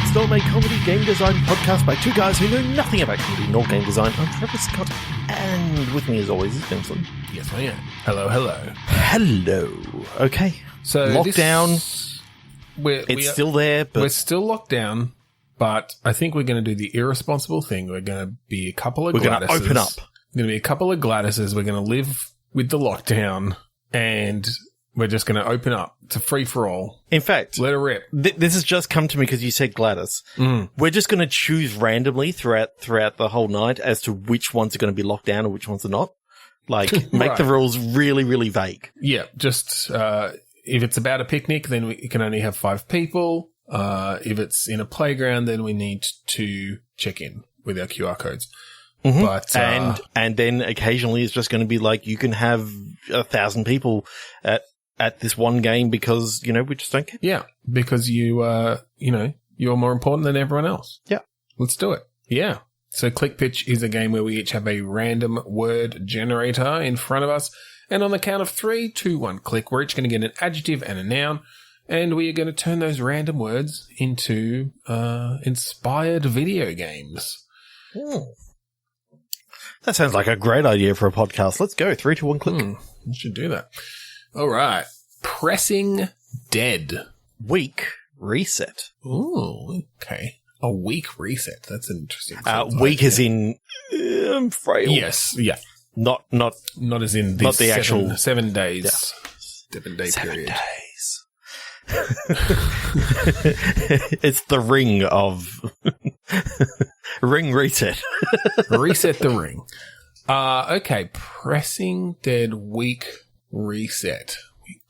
Bitstorm, a comedy game design podcast by two guys who know nothing about comedy nor game design. I'm Trevor Scott, and with me as always is Benson. Yes, I am. Hello, hello. Hello. Okay. So lockdown. It's still there, but we're still locked down. But I think we're going to do the irresponsible thing. We're going to be a couple of Gladys's. We're going to open up. We're going to be a couple of Gladys's. We're going to live with the lockdown, and we're just going to open up to free for all. In fact, let it rip. This has just come to me because you said Gladys. We're just going to choose randomly throughout the whole night as to which ones are going to be locked down and which ones are not. Like, make the rules really, really vague. Yeah, just if it's about a picnic, then we can only have 5 people. If it's in a playground, then we need to check in with our QR codes. Mm-hmm. But and then occasionally it's just going to be like you can have 1,000 people at this one game because we just don't care. Yeah, because you're more important than everyone else. Yeah, let's do it. Yeah. So Click Pitch is a game where we each have a random word generator in front of us, and on the count of 3, 2, 1, click. We're each going to get an adjective and a noun. And we are going to turn those random words into inspired video games. That sounds like a great idea for a podcast. Let's go. 3, 2, 1, click. We should do that. All right. Pressing dead. Week reset. Ooh, okay. A week reset. That's an interesting. Week is in frail. Yes. Yeah. Not as in this not the actual 7 days. Yeah. 7-day 7 period. days. It's the ring of ring reset. Reset the ring. Okay, pressing dead week reset.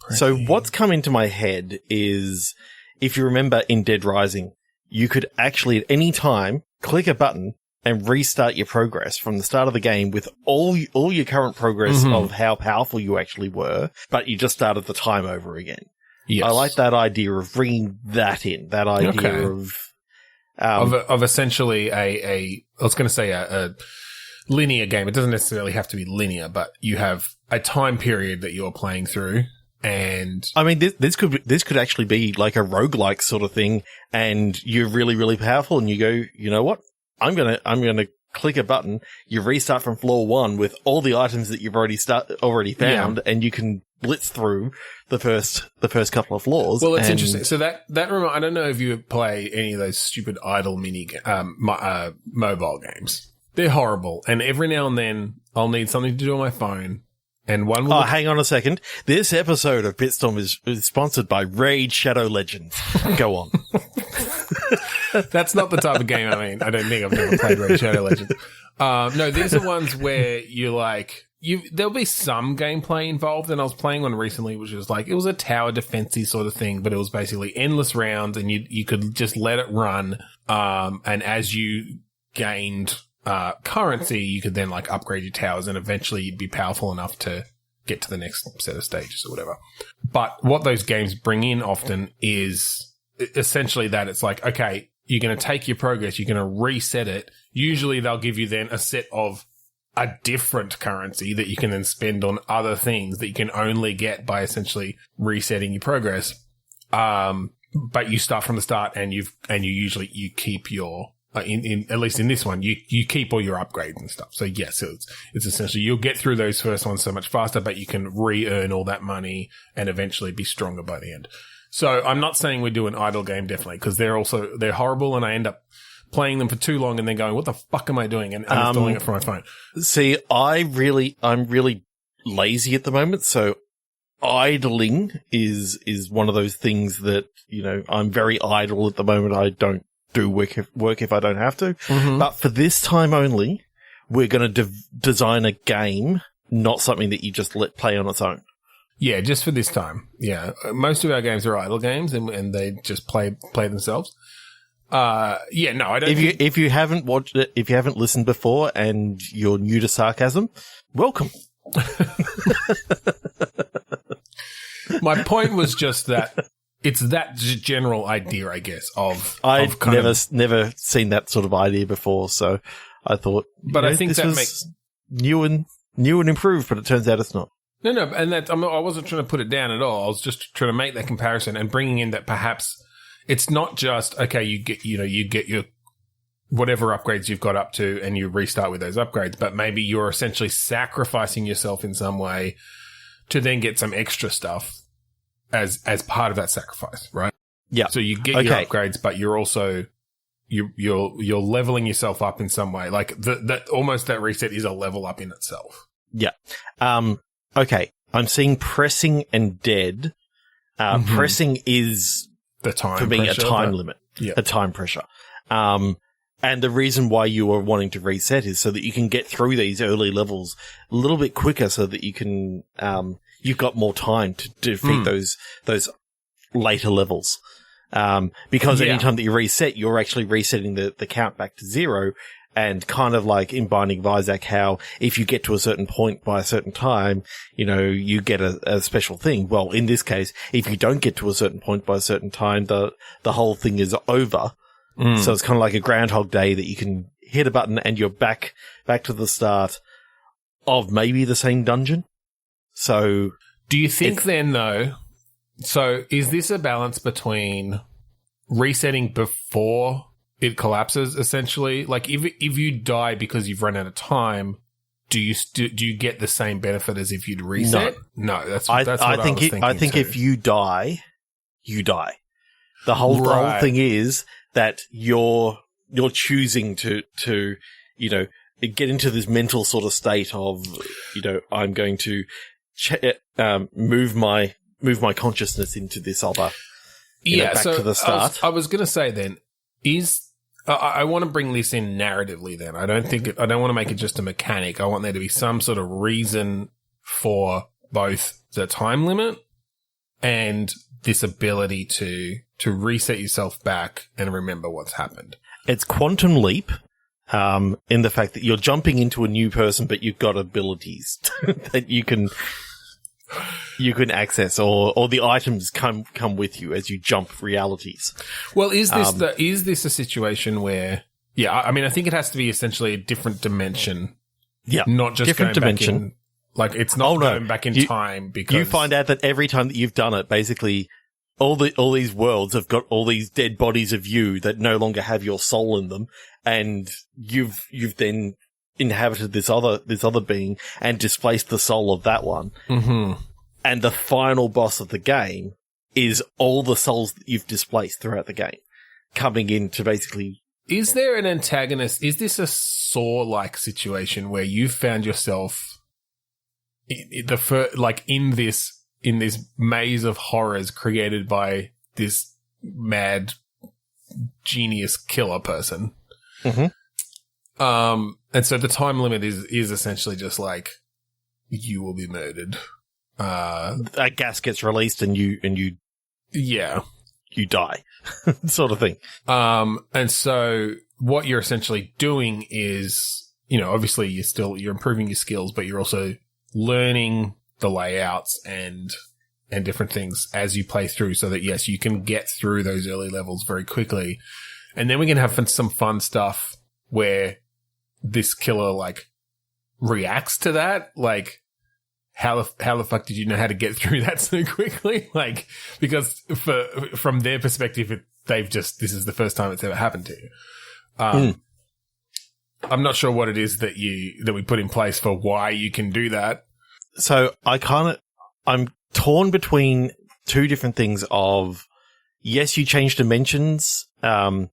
So what's come into my head is, if you remember in Dead Rising, you could actually at any time click a button and restart your progress from the start of the game with all your current progress of how powerful you actually were, but you just started the time over again. Yes. I like that idea of bringing that in. That idea of essentially I was going to say a linear game. It doesn't necessarily have to be linear, but you have a time period that you're playing through. And I mean, this could actually be like a roguelike sort of thing. And you're really, really powerful, and you go, you know what? I'm gonna click a button. You restart from floor 1 with all the items that you've already found, and you can blitz through the first couple of floors. Well, it's interesting. So that I don't know if you play any of those stupid idle mobile games. They're horrible, and every now and then I'll need something to do on my phone. And one will hang on a second. This episode of Bitstorm is sponsored by Raid Shadow Legends. Go on. That's not the type of game I mean. I don't think I've never played Raid Shadow Legends. No, these are ones where you're like, there'll be some gameplay involved, and I was playing one recently which was like, it was a tower defensey sort of thing, but it was basically endless rounds, and you could just let it run. And as you gained currency, you could then like upgrade your towers, and eventually you'd be powerful enough to get to the next set of stages or whatever. But what those games bring in often is essentially that it's like, okay, you're going to take your progress, you're going to reset it. Usually they'll give you then a set of a different currency that you can then spend on other things that you can only get by essentially resetting your progress. But you start from the start, and you keep your at least in this one, you keep all your upgrades and stuff. So yes, it's essentially you'll get through those first ones so much faster, but you can re-earn all that money and eventually be stronger by the end. So I'm not saying we do an idle game, definitely, because they're horrible, and I end up playing them for too long and then going, what the fuck am I doing? And installing it from my phone. See, I'm really lazy at the moment, so idling is one of those things that, I'm very idle at the moment. I don't do work if I don't have to. But for this time only, we're going to design a game, not something that you just let play on its own. Yeah, just for this time. Yeah, most of our games are idle games, and they just play themselves. I don't. If you haven't watched it, if you haven't listened before, and you're new to sarcasm, welcome. My point was just that it's that general idea, I guess, of I've never seen that sort of idea before, so I thought. But I think that makes new and improved, but it turns out it's not. No, and I wasn't trying to put it down at all. I was just trying to make that comparison and bringing in that perhaps it's not just, okay, you get your whatever upgrades you've got up to and you restart with those upgrades, but maybe you're essentially sacrificing yourself in some way to then get some extra stuff as part of that sacrifice, right? Yeah. So you get your upgrades, but you're also you're leveling yourself up in some way. Like that reset is a level up in itself. Yeah. Okay. I'm seeing pressing and dead. Pressing is the time for me pressure, a time limit, a time pressure. And the reason why you are wanting to reset is so that you can get through these early levels a little bit quicker, so that you can you've got more time to defeat those later levels. Because anytime that you reset, you're actually resetting the count back to 0. And kind of like in Binding of Isaac, how if you get to a certain point by a certain time, you get a special thing. Well, in this case, if you don't get to a certain point by a certain time, the whole thing is over. So it's kind of like a Groundhog Day that you can hit a button and you're back to the start of maybe the same dungeon. So do you think then, though, so is this a balance between resetting before it collapses, essentially? Like, if you die because you've run out of time, do you get the same benefit as if you'd reset? No, that's what I was thinking. I think if you die, you die. The whole thing is that you're choosing to get into this mental sort of state of I'm going to move my consciousness into this other back to the start. I was going to say then I want to bring this in narratively then. I don't want to make it just a mechanic. I want there to be some sort of reason for both the time limit and this ability to reset yourself back and remember what's happened. It's Quantum Leap, in the fact that you're jumping into a new person, but you've got abilities that you can access, or the items come with you as you jump realities. Well, is this a situation where? Yeah, I mean, I think it has to be essentially a different dimension. Yeah, not just different going dimension. Back in, like it's not going back in time, because you find out that every time that you've done it, basically all these worlds have got all these dead bodies of you that no longer have your soul in them, and you've then inhabited this other being and displaced the soul of that one. Mm-hmm. And the final boss of the game is all the souls that you've displaced throughout the game coming in to basically. Is there an antagonist? Is this a Saw-like situation where you found yourself in this maze of horrors created by this mad genius killer person? Mm-hmm. And so the time limit is essentially just like, you will be murdered. That gas gets released and you die, sort of thing. And so what you're essentially doing is, obviously you're improving your skills, but you're also learning the layouts and different things as you play through, so that yes, you can get through those early levels very quickly. And then we can have some fun stuff where this killer reacts to that, how the fuck did you know how to get through that so quickly? Because from their perspective, this is the first time it's ever happened to you. I'm not sure what it is that we put in place for why you can do that. So I'm torn between two different things of, yes, you change dimensions. Do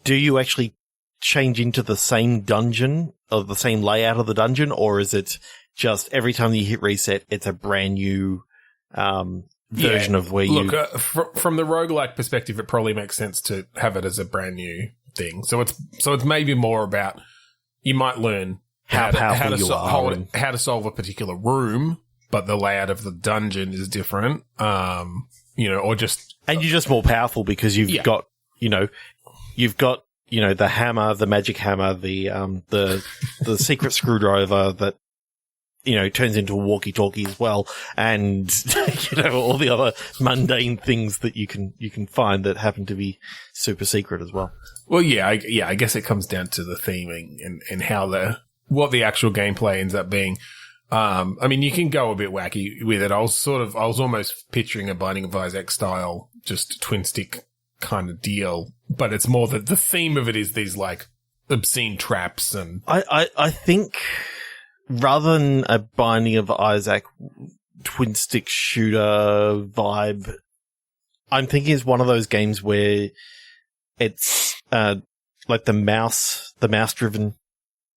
you actually change into the same dungeon or the same layout of the dungeon, or is it just every time you hit reset, it's a brand new version of where you... Look, from the roguelike perspective, it probably makes sense to have it as a brand new thing. So it's maybe more about, you might learn how to solve a particular room, but the layout of the dungeon is different. Or just... And you're just more powerful because you've got the hammer, the magic hammer, the secret screwdriver that turns into a walkie-talkie as well, and all the other mundane things that you can find that happen to be super secret as well. Well, I guess it comes down to the theming and how what the actual gameplay ends up being. I mean, you can go a bit wacky with it. I was almost picturing a Binding of Isaac style, just twin stick kind of deal, but it's more that the theme of it is these like obscene traps and. I think rather than a Binding of Isaac twin stick shooter vibe, I'm thinking it's one of those games where it's like the mouse driven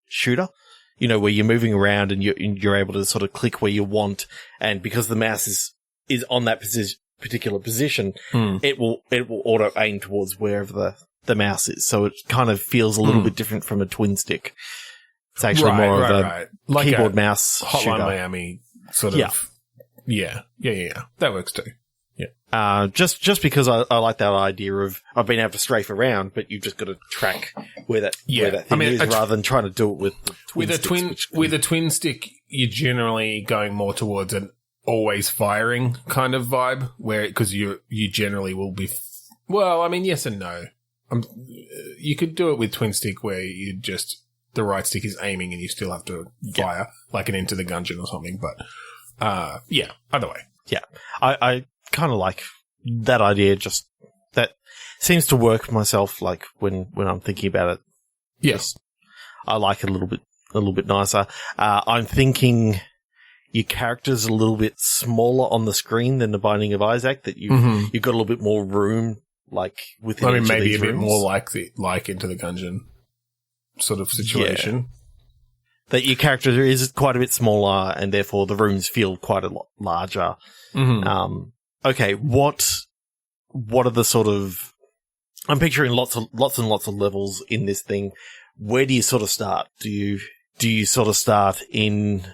shooter, where you're moving around and you're able to sort of click where you want, and because the mouse is on that particular position, it will auto aim towards wherever the mouse is. So it kind of feels a little bit different from a twin stick. It's actually more of a like keyboard mouse Hotline shooter. Miami sort of. Yeah. That works too. Yeah. Just because I like that idea of being able to strafe around, but you've just got to track where that thing is, rather than trying to do it with a twin stick. You're generally going more towards an always firing kind of vibe, where because you generally will be. Yes and no. You could do it with twin stick where you just the right stick is aiming and you still have to fire like an Into the Gungeon or something, but. Either way. Yeah. I kind of like that idea, just that seems to work for myself, like when I'm thinking about it. Yes. I like it a little bit nicer. I'm thinking your character's a little bit smaller on the screen than the Binding of Isaac, that you've got a little bit more room, like within each maybe of these a bit rooms. more like Into the Gungeon sort of situation. Yeah. That your character is quite a bit smaller, and therefore the rooms feel quite a lot larger. Mm-hmm. Okay, what are the sort of? I'm picturing lots and lots of levels in this thing. Where do you sort of start? Do you sort of start in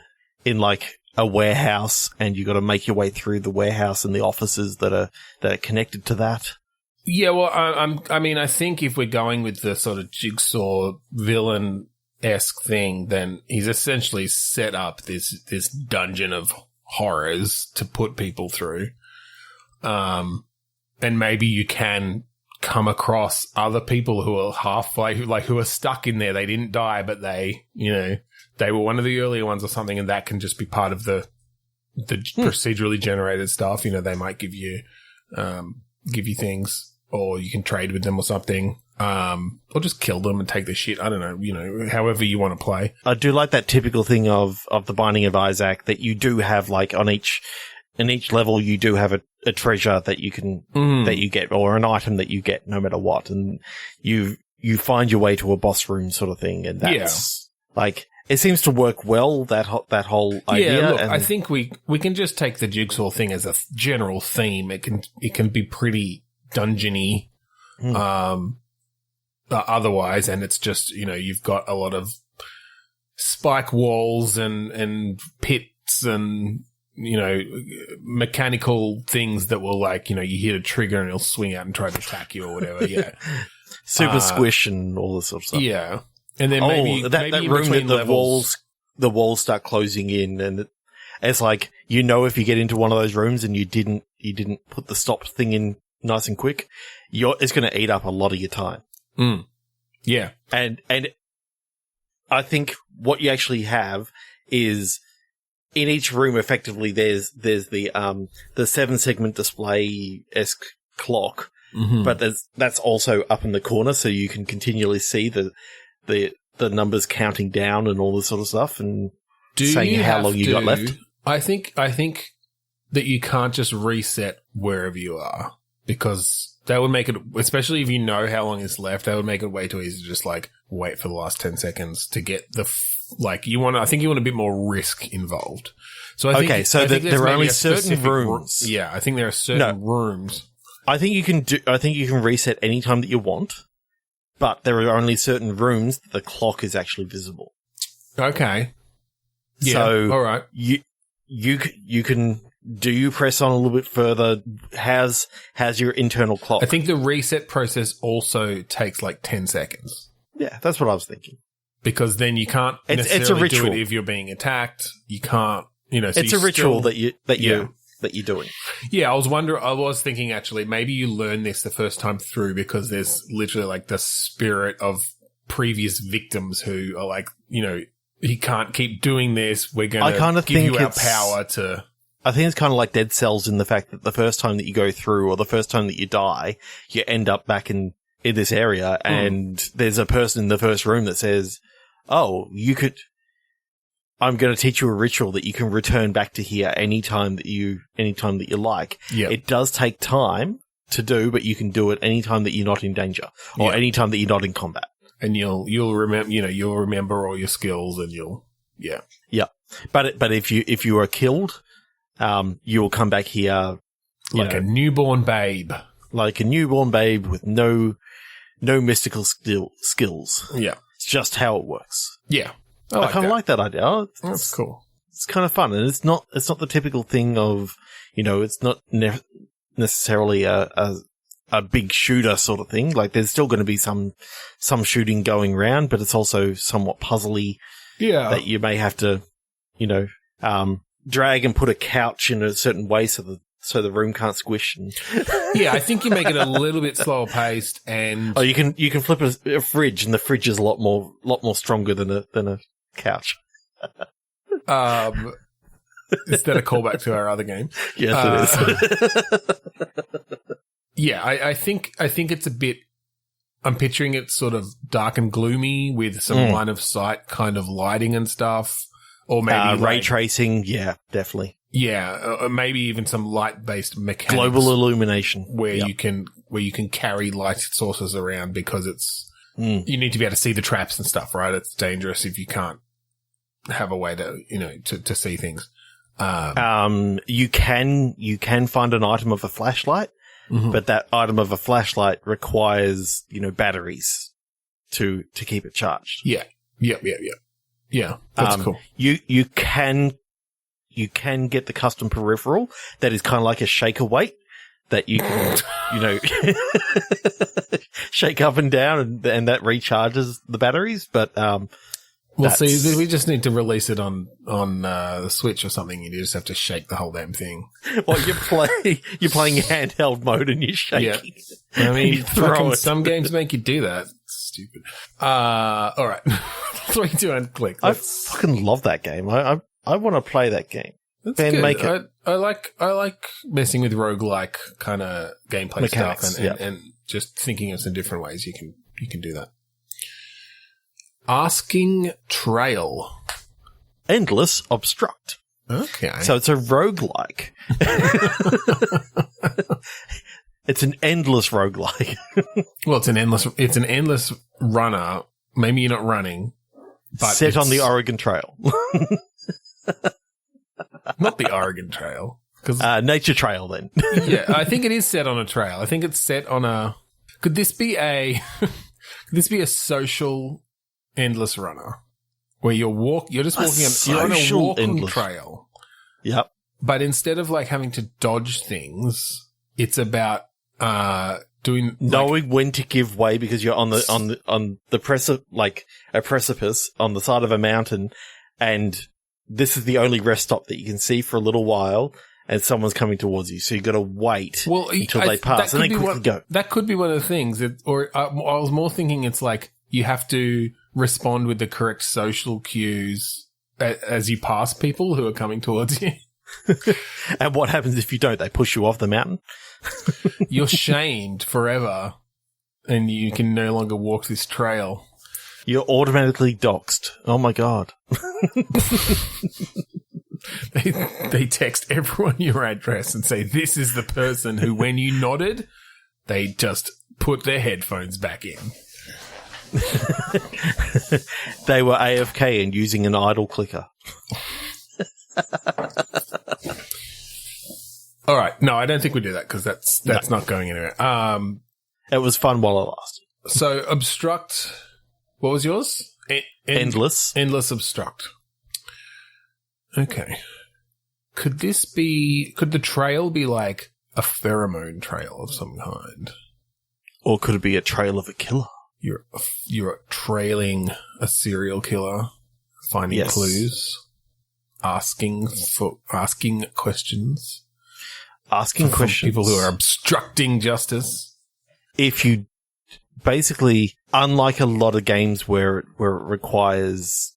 like a warehouse, and you got to make your way through the warehouse and the offices that are connected to that? Yeah, well, I think if we're going with the sort of Jigsaw villain-esque thing, then he's essentially set up this dungeon of horrors to put people through. And maybe you can come across other people who are who are stuck in there. They didn't die, but they were one of the earlier ones or something, and that can just be part of the procedurally generated stuff. They might give you things, or you can trade with them or something. Or just kill them and take their shit. I don't know, however you want to play. I do like that typical thing of the Binding of Isaac, that you do have like in each level you do have a treasure that you can that you get, or an item that you get no matter what, and you find your way to a boss room sort of thing, and that's like it seems to work well, that whole idea. Yeah, look, I think we can just take the Jigsaw thing as a general theme. It can be pretty dungeony. Otherwise, and it's just, you've got a lot of spike walls and pits and, mechanical things that will you hit a trigger and it'll swing out and try to attack you or whatever. Yeah. Super squish and all this sort of stuff. Yeah. And then maybe that room that the walls start closing in, and it's like, if you get into one of those rooms and you didn't put the stop thing in nice and quick, it's going to eat up a lot of your time. Yeah. And I think what you actually have is in each room, effectively, there's the 7-segment display-esque clock, but that's also up in the corner, so you can continually see the numbers counting down and all this sort of stuff, and saying how long you got left. I think that you can't just reset wherever you are, because that would make it, especially if you know how long is left, that would make it way too easy to just wait for the last 10 seconds to get I think you want a bit more risk involved. So I think there are only certain rooms. Yeah, I think there are certain rooms. I think you can reset any time that you want, but there are only certain rooms that the clock is actually visible. Okay. Yeah. So all right. You can. Do you press on a little bit further? Has your internal clock? I think the reset process also takes 10 seconds. Yeah, that's what I was thinking. Because then you can't necessarily do it if you're being attacked. You can't, so it's a ritual that you're doing. Yeah, I was thinking actually maybe you learn this the first time through, because there's literally the spirit of previous victims who are he can't keep doing this. We're going to give you our power to. I think it's kind of like Dead Cells in the fact that the first time that you go through or the first time that you die, you end up back in this area and there's a person in the first room that says, oh, I'm going to teach you a ritual that you can return back to here anytime that you like. Yeah. It does take time to do, but you can do it anytime that you're not in danger or anytime that you're not in combat. And you'll remember, you'll remember all your skills and yeah. But if you are killed, you will come back here like a newborn babe. Like a newborn babe with no mystical skills. Yeah. It's just how it works. Yeah. I kind of like that idea. That's cool. It's kind of fun. And it's not the typical thing of, it's not necessarily a big shooter sort of thing. Like there's still going to be some shooting going around, but it's also somewhat puzzly. Yeah. That you may have to, drag and put a couch in a certain way so the room can't squish. And yeah, I think you make it a little bit slower paced, and you can flip a fridge, and the fridge is a lot more stronger than a couch. Is that a callback to our other game? Yes, it is. Yeah, I think it's a bit. I'm picturing it sort of dark and gloomy with some line of sight kind of lighting and stuff, or maybe ray tracing. Yeah, definitely. Yeah, or maybe even some light-based mechanics. Global illumination. Where you can carry light sources around because it's you need to be able to see the traps and stuff, right? It's dangerous if you can't have a way to, to see things. You can find an item of a flashlight, but that item of a flashlight requires, batteries to keep it charged. Yeah. Yeah. That's cool. You can get the custom peripheral that is kind of like a shaker weight that you can, shake up and down and that recharges the batteries. But, well, see, we just need to release it on the Switch or something. You just have to shake the whole damn thing. Well, you're playing handheld mode and you're shaking. Yeah. I mean, throw it. Some games make you do that. It's stupid. All right. 3, 2, and click. I fucking love that game. I want to play that game. That's good. I like messing with roguelike kind of gameplay mechanics, stuff and just thinking of some different ways you can do that. Asking Trail. Endless Obstruct. Okay. So it's a roguelike. It's an endless roguelike. Well, it's an endless runner. Maybe you're not running, but set on the Oregon Trail. Not the Oregon Trail. Nature Trail then. Yeah, I think it is set on a trail. I think it's set on a... Could this be a social endless runner where you're just walking you're on a walking trail. Yep. But instead of like having to dodge things, it's about knowing when to give way because you're on the like a precipice on the side of a mountain, and this is the only rest stop that you can see for a little while, and someone's coming towards you, so you got to wait until they pass and then quickly go. That could be one of the things. I was more thinking it's like you have to respond with the correct social cues as you pass people who are coming towards you. And what happens if you don't? They push you off the mountain. You're shamed forever, and you can no longer walk this trail. You're automatically doxxed. Oh my god. They text everyone your address and say, this is the person who, when you nodded, they just put their headphones back in. They were AFK and using an idle clicker. All right. No, I don't think we do that because that's not going anywhere. It was fun while it lasted. So obstruct. What was yours? Endless. Endless obstruct. Okay. Could the trail be like a pheromone trail of some kind? Or could it be a trail of a killer? You're trailing a serial killer, finding clues, asking questions. Asking questions. People who are obstructing justice. If you basically, unlike a lot of games where it requires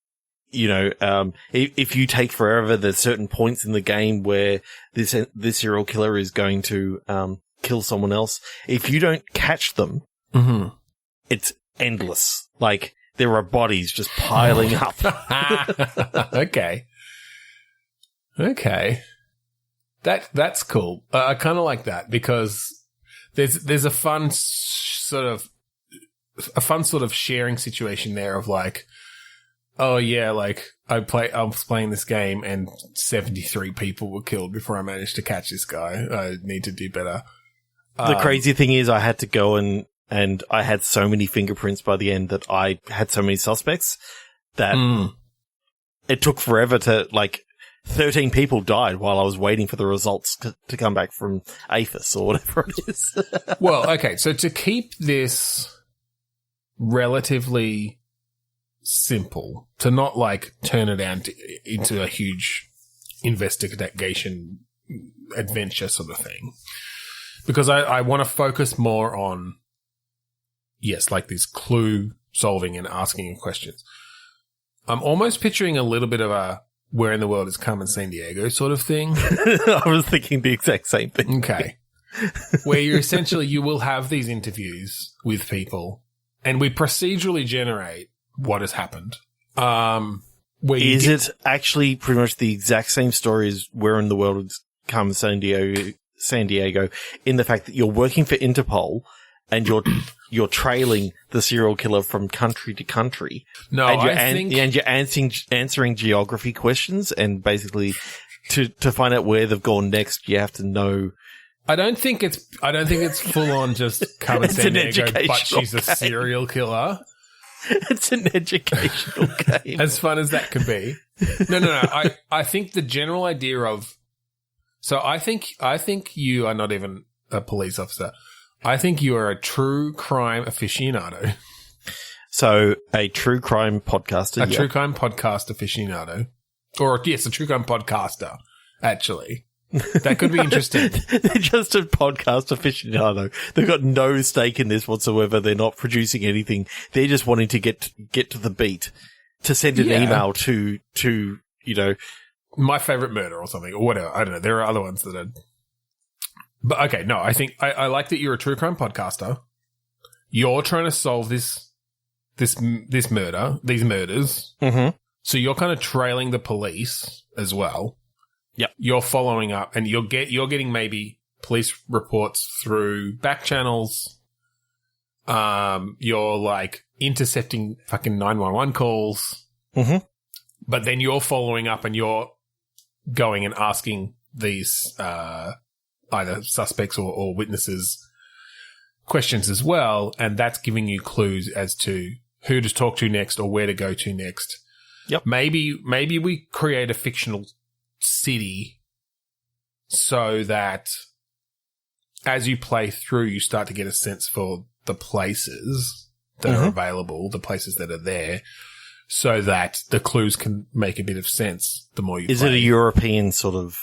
if you take forever, there's certain points in the game where this serial killer is going to kill someone else. If you don't catch them, it's endless. Like, there are bodies just piling up. Okay. That's cool. I kind of like that because there's a fun sort of sharing situation there of like, oh yeah, like I was playing this game and 73 people were killed before I managed to catch this guy. I need to do better. The crazy thing is I had to go and I had so many fingerprints by the end that I had so many suspects that it took forever to, like, 13 people died while I was waiting for the results to come back from APHIS or whatever it is. Well, okay, so to keep this relatively simple, to not, like, turn it into a huge investigation adventure sort of thing, because I want to focus more on, yes, like this clue solving and asking questions. I'm almost picturing a little bit of a where in the world is Carmen Sandiego sort of thing. I was thinking the exact same thing. Okay. Where you will have these interviews with people and we procedurally generate what has happened. Is it actually pretty much the exact same story as where in the world is Carmen Sandiego in the fact that you're working for Interpol and you're trailing the serial killer from country to country. No, and you're answering geography questions, and basically to find out where they've gone next, you have to know. I don't think it's full on just Carmen Sandiego, but she's a serial killer. It's an educational game. As fun as that could be. No. I think the general idea of, so I think you are not even a police officer. I think you are a true crime aficionado. So, a true crime podcaster. True crime podcast aficionado. Or, yes, a true crime podcaster, actually. That could be interesting. They're just a podcast aficionado. They've got no stake in this whatsoever. They're not producing anything. They're just wanting to get to the beat, to send an email to, my favorite murder or something, or whatever. I don't know. There are other ones that are... But okay, no, I think I like that you're a true crime podcaster. You're trying to solve this murder, these murders. Mm-hmm. So you're kind of trailing the police as well. Yep. You're following up, and you're getting maybe police reports through back channels. You're like intercepting fucking 911 calls. Mm-hmm. But then you're following up, and you're going and asking these either suspects or witnesses questions as well, and that's giving you clues as to who to talk to next or where to go to next. Yep. Maybe we create a fictional city so that as you play through, you start to get a sense for the places that are available, the places that are there, so that the clues can make a bit of sense the more you play. Is it a European sort of...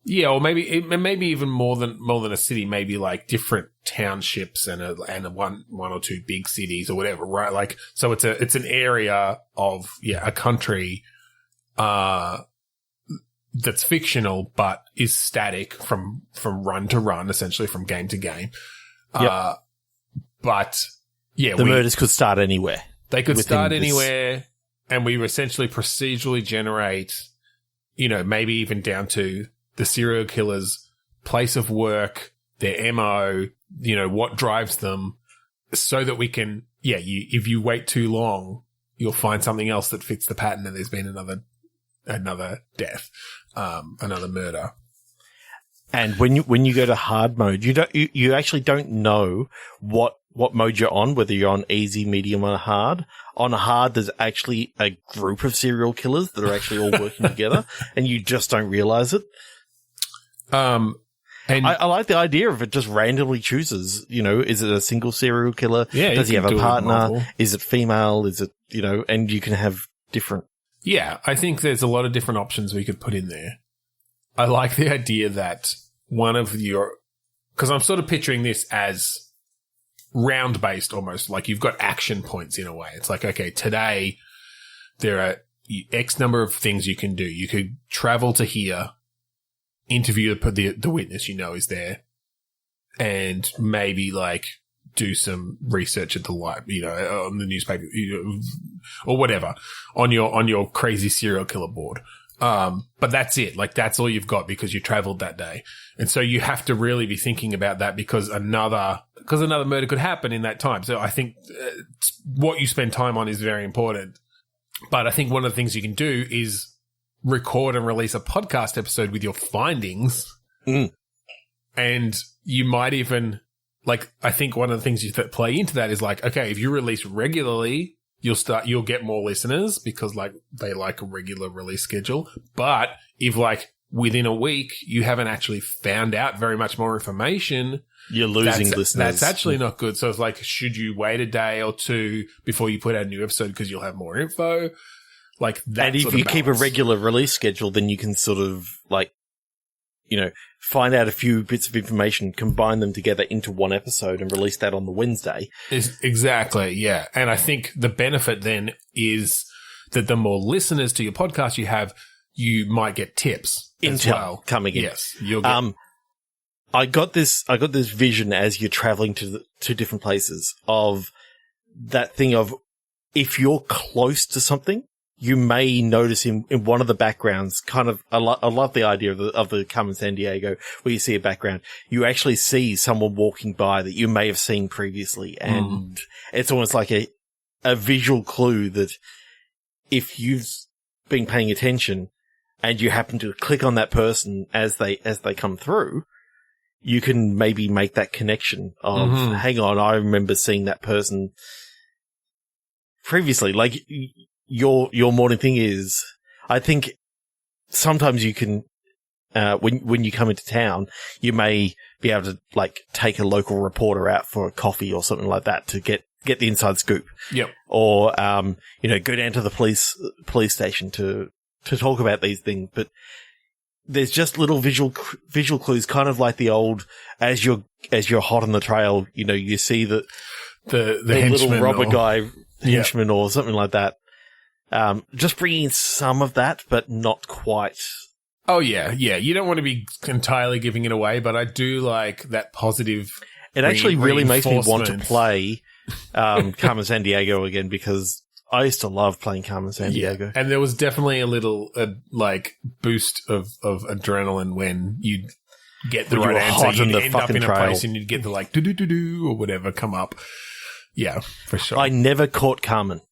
Yeah, or maybe even more than a city, maybe like different townships and a one or two big cities or whatever, right? Like, so it's an area of a country that's fictional but is static from run to run, essentially from game to game. Yep. But the murders could start anywhere. They could start anywhere, and we essentially procedurally generate, maybe even down to the serial killer's place of work, their MO, what drives them, so that we can, if you wait too long, you'll find something else that fits the pattern and there's been another death, another murder. And when you go to hard mode, you actually don't know what mode you're on, whether you're on easy, medium, or hard. On hard, there's actually a group of serial killers that are actually all working together, and you just don't realize it. And I like the idea of it just randomly chooses, is it a single serial killer? Yeah. Does he have a partner? Is it female? Is it, and you can have different. Yeah. I think there's a lot of different options we could put in there. I like the idea that because I'm sort of picturing this as round based almost, like you've got action points in a way. It's like, okay, today there are X number of things you can do. You could travel to here, interview the witness you know is there, and maybe like do some research at the on the newspaper, or whatever on your crazy serial killer board. But that's it. Like, that's all you've got because you traveled that day. And so you have to really be thinking about that because another murder could happen in that time. So I think what you spend time on is very important. But I think one of the things you can do is record and release a podcast episode with your findings. Mm. And you might even, like, I think one of the things that play into that is like, okay, if you release regularly, you'll get more listeners because like they like a regular release schedule. But if like within a week you haven't actually found out very much more information, you're losing listeners. That's actually not good. So it's like, should you wait a day or two before you put out a new episode because you'll have more info? Like that. And if you keep a regular release schedule, then you can sort of like, find out a few bits of information, combine them together into one episode and release that on the Wednesday. Exactly, yeah. And I think the benefit then is that the more listeners to your podcast you have, you might get tips as well coming in. Yes, you'll get. I got this vision as you're traveling to different places of that thing of if you're close to something, you may notice in one of the backgrounds, kind of, I love the idea of the Carmen Sandiego, where you see a background. You actually see someone walking by that you may have seen previously. And it's almost like a visual clue that if you've been paying attention and you happen to click on that person as they come through, you can maybe make that connection of, hang on, I remember seeing that person previously. Like, your morning thing is, I think sometimes you can, when you come into town, you may be able to like take a local reporter out for a coffee or something like that to get the inside scoop. Yep. Or, go down to the police station to talk about these things. But there's just little visual clues, kind of like the old, as you're hot on the trail, you see the little robber guy, henchman or something like that. Just bringing some of that, but not quite. Oh, yeah. Yeah. You don't want to be entirely giving it away, but I do like that positive. It actually really makes me want to play Carmen Sandiego again because I used to love playing Carmen Sandiego. Yeah. And there was definitely a little boost of adrenaline when you'd get the right answer. You'd end up in a place and you'd get the like do or whatever come up. Yeah, for sure. I never caught Carmen.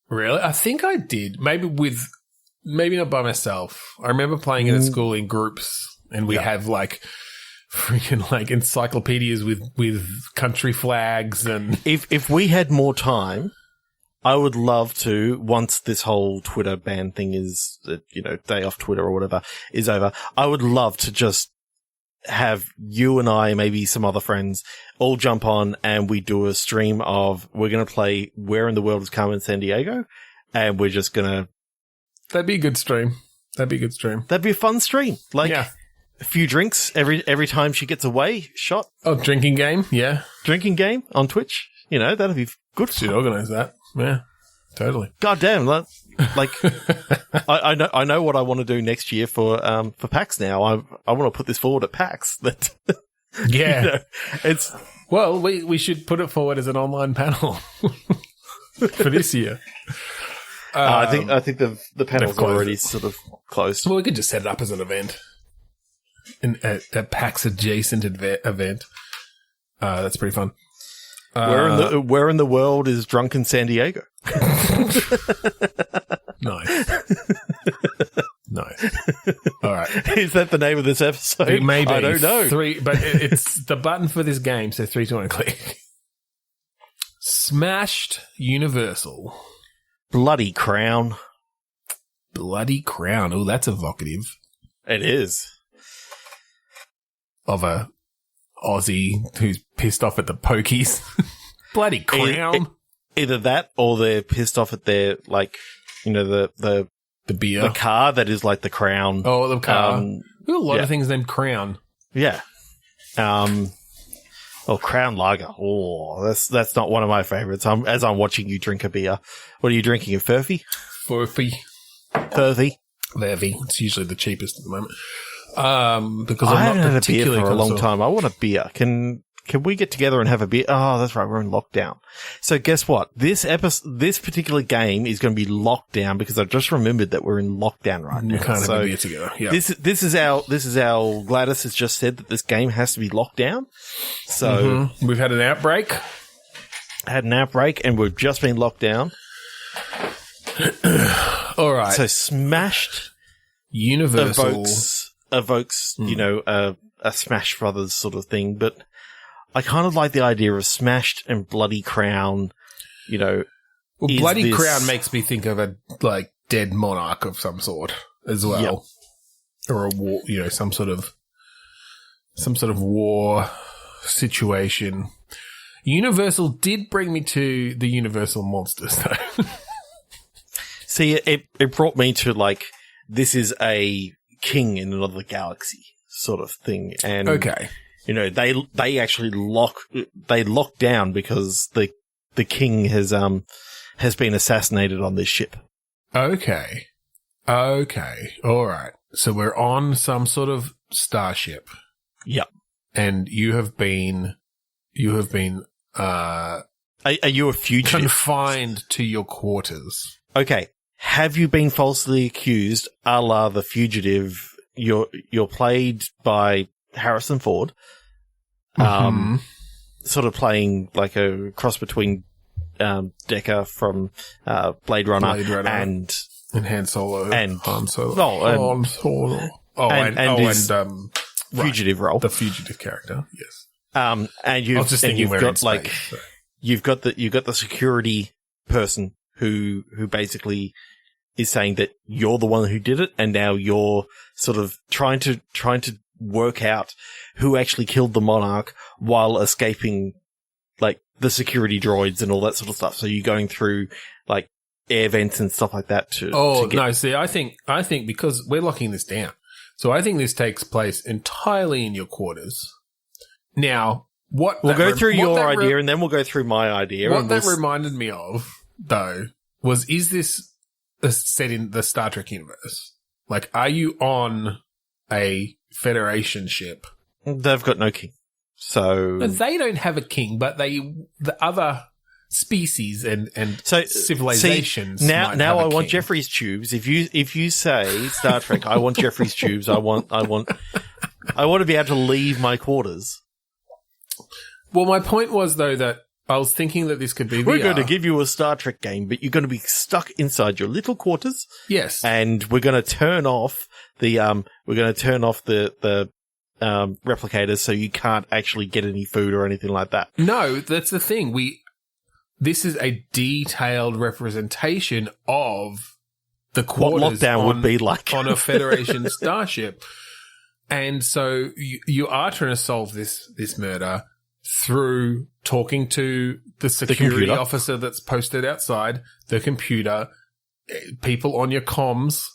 Really? I think I did. Maybe not by myself. I remember playing it at school in groups, and we have like freaking like encyclopedias with country flags and. If we had more time, I would love to. Once this whole Twitter ban thing is, day off Twitter or whatever is over, I would love to just have you and I, maybe some other friends, all jump on and we do a stream of, we're going to play Where in the World is Carmen Sandiego? And we're just going to... That'd be a good stream. That'd be a fun stream. Like, a few drinks every time she gets away, shot. Oh, drinking game? Yeah. Drinking game on Twitch. That'd be good. Should organise that. Yeah, totally. God damn, like, I know what I want to do next year for PAX now. I want to put this forward at PAX. That it's well, we should put it forward as an online panel for this year. I think the panel's already sort of closed. Well, we could just set it up as an event, a PAX adjacent event. That's pretty fun. Where in the world is Drunken Sandiego? Nice. All right. Is that the name of this episode? It may be. I don't know. But it's the button for this game says 3, 2, 1, click. Smashed Universal. Bloody Crown. Oh, that's evocative. It is. Of a Aussie who's pissed off at the pokies. Bloody Crown. Either that or they're pissed off at their, like, the beer. The car that is like the Crown. Oh, the car. We have a lot of things named Crown. Yeah. Oh, Crown Lager. Oh, that's not one of my favorites. As I'm watching you drink a beer. What are you drinking? A Furphy? Furphy. Furphy. It's usually the cheapest at the moment. Because I I'm haven't not had a beer particularly for a long console. time. I want a beer. Can we get together and have a beer? Oh, that's right. We're in lockdown. So guess what? This particular game is going to be locked down because I've just remembered that we're in lockdown right now. You can't so have a beer together. Yeah. This is our Gladys has just said that this game has to be locked down. So We've had an outbreak. had an outbreak and we've just been locked down. All right. So Smashed Universal. evokes a Smash Brothers sort of thing, but I kind of like the idea of Smashed and Bloody Crown, Well, Bloody Crown makes me think of a dead monarch of some sort as well, Yep. or a war. Some sort of war situation. Universal did bring me to the Universal monsters, though. See, it brought me to this is a king in another galaxy sort of thing, and Okay. they actually lock down because the king has been assassinated on this ship. Okay. All right. So we're on some sort of starship, Yep. and you have been Are you a fugitive? confined to your quarters. Okay. Have you been falsely accused, a la The Fugitive? You're played by Harrison Ford, sort of playing like a cross between Decker from Blade Runner, and Han Solo and Han Solo. no, Han Solo. fugitive role. The fugitive character. Yes. And I was just thinking you've we're got in space, so. you've got the security person who basically is saying that you're the one who did it, and now you're sort of trying to work out who actually killed the monarch while escaping the security droids and all that sort of stuff. So you're going through air vents and stuff like that to get- no, see, I think because we're locking this down. So I think this takes place entirely in your quarters. Now, we'll go through your idea and then we'll go through my idea. What that reminded me of, though, is this set in the Star Trek universe? Are you on a Federation ship? They've got no king. So They don't have a king, but the other species and civilizations. See, now might have a I want king. Jeffrey's tubes. If you say Star Trek, I want Jeffrey's tubes. I want to be able to leave my quarters. Well, my point was though that I was thinking that this could be We're VR. going to give you a Star Trek game, but you're going to be stuck inside your little quarters. Yes, And we're going to turn off the replicators so you can't actually get any food or anything like that. no, that's the thing. This is a detailed representation of the quarters What lockdown would be like on a Federation starship, and so you are trying to solve this murder through talking to the security computer. officer that's posted outside, the computer, people on your comms.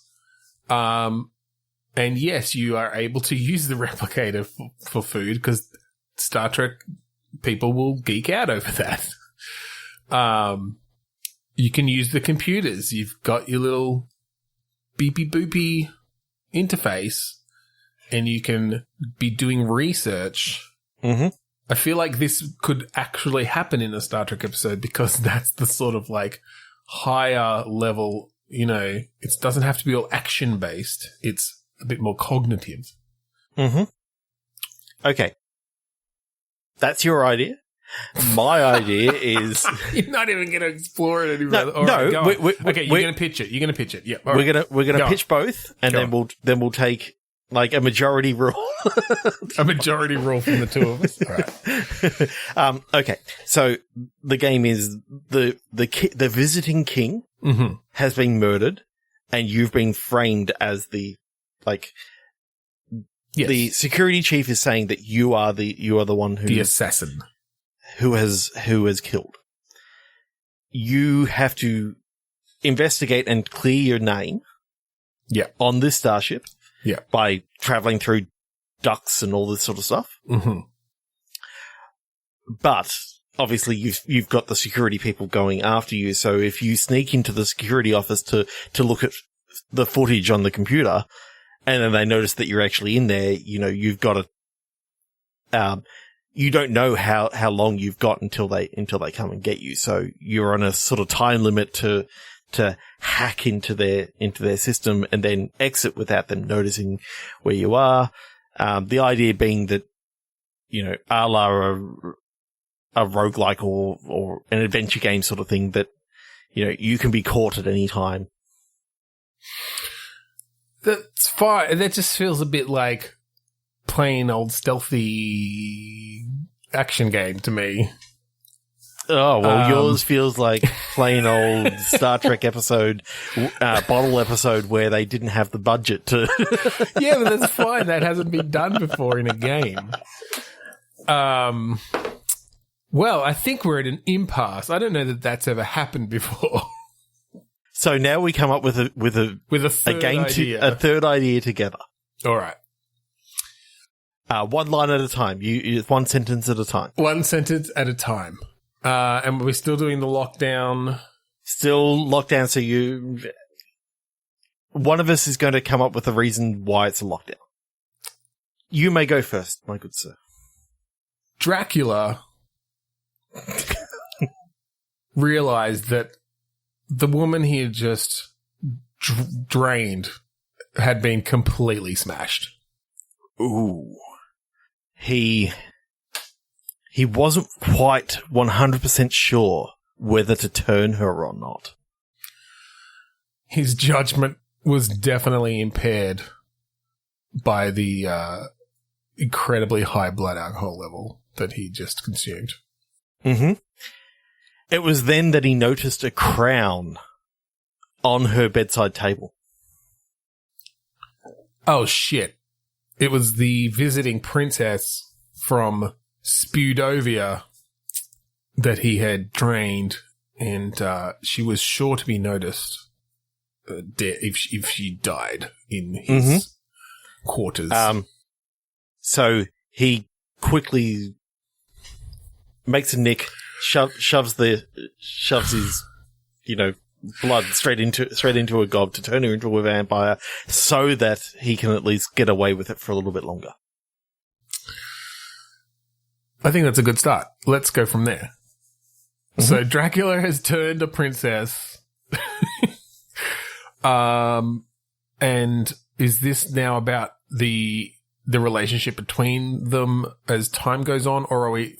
And yes, you are able to use the replicator for food because Star Trek people will geek out over that. You can use the computers. You've got your little beepy boopy interface and you can be doing research. Mm-hmm. I feel like this could actually happen in a Star Trek episode because that's the sort of higher level, it doesn't have to be all action based. It's a bit more cognitive. Mm-hmm. Okay. That's your idea. My idea is You're not even going to explore it any No, further. All right, no, go on. okay, you're going to pitch it. You're going to pitch it. Yeah. all we're right. gonna Go pitch both, and Go then we'll take a majority rule. A majority rule from the two of us. All right. Okay, so the game is the visiting king Mm-hmm. has been murdered, and you've been framed as the Yes. the security chief is saying that you are the one The assassin. who has killed. You have to investigate and clear your name. Yeah. On this starship. Yeah. By traveling through ducts and all this sort of stuff. Mm-hmm. but obviously you've got the security people going after you. So if you sneak into the security office to look at the footage on the computer, and then they notice that you're actually in there, you've got to, you don't know how long you've got until they come and get you. So you're on a sort of time limit to hack into their system and then exit without them noticing where you are. The idea being that, a la a roguelike or an adventure game sort of thing that, you can be caught at any time. That's fine. That just feels a bit like playing old stealthy action game to me. Oh, well, yours feels like plain old Star Trek bottle episode where they didn't have the budget to... Yeah, but that's fine. That hasn't been done before in a game. Well, I think we're at an impasse. I don't know that that's ever happened before. So now we come up with a third idea together. All right. One line at a time. You one sentence at a time. One sentence at a time. And we're still doing the lockdown. Still lockdown. So one of us is going to come up with a reason why it's a lockdown. You may go first, my good sir. Dracula realized that the woman he had just drained had been completely smashed. Ooh. He wasn't quite 100% sure whether to turn her or not. His judgment was definitely impaired by the incredibly high blood alcohol level that he just consumed. Mm-hmm. It was then that he noticed a crown on her bedside table. Oh, shit. It was the visiting princess from Spearhead that he had drained, and she was sure to be noticed if she died in his quarters. So he quickly makes a nick, shoves his blood straight into a gob to turn her into a vampire, so that he can at least get away with it for a little bit longer. I think that's a good start. Let's go from there. Mm-hmm. So Dracula has turned a princess. And is this now about the relationship between them as time goes on, or are we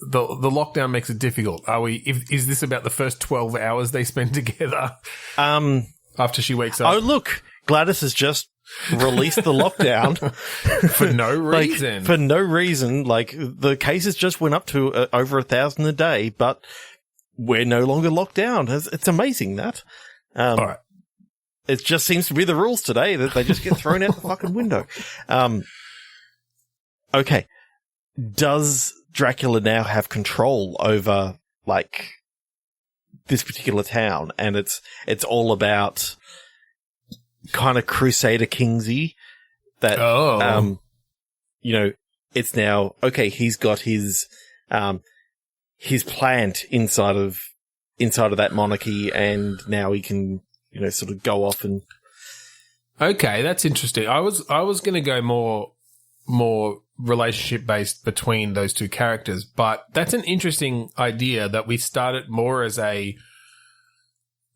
the lockdown makes it difficult? Is this about the first 12 hours they spend together? After she wakes up. Oh, look, Gladys has just released the lockdown for no reason. For no reason. Like, the cases just went up to over 1,000 a day, but we're no longer locked down. It's amazing that. All right. It just seems to be the rules today that they just get thrown out the fucking window. Okay. Does Dracula now have control over, like, this particular town? And it's all about kind of Crusader Kingsy that, it's now, okay, he's got his plant inside of that monarchy, and now he can, sort of go off and. Okay, that's interesting. I was going to go more relationship based between those two characters, but that's an interesting idea that we started more as a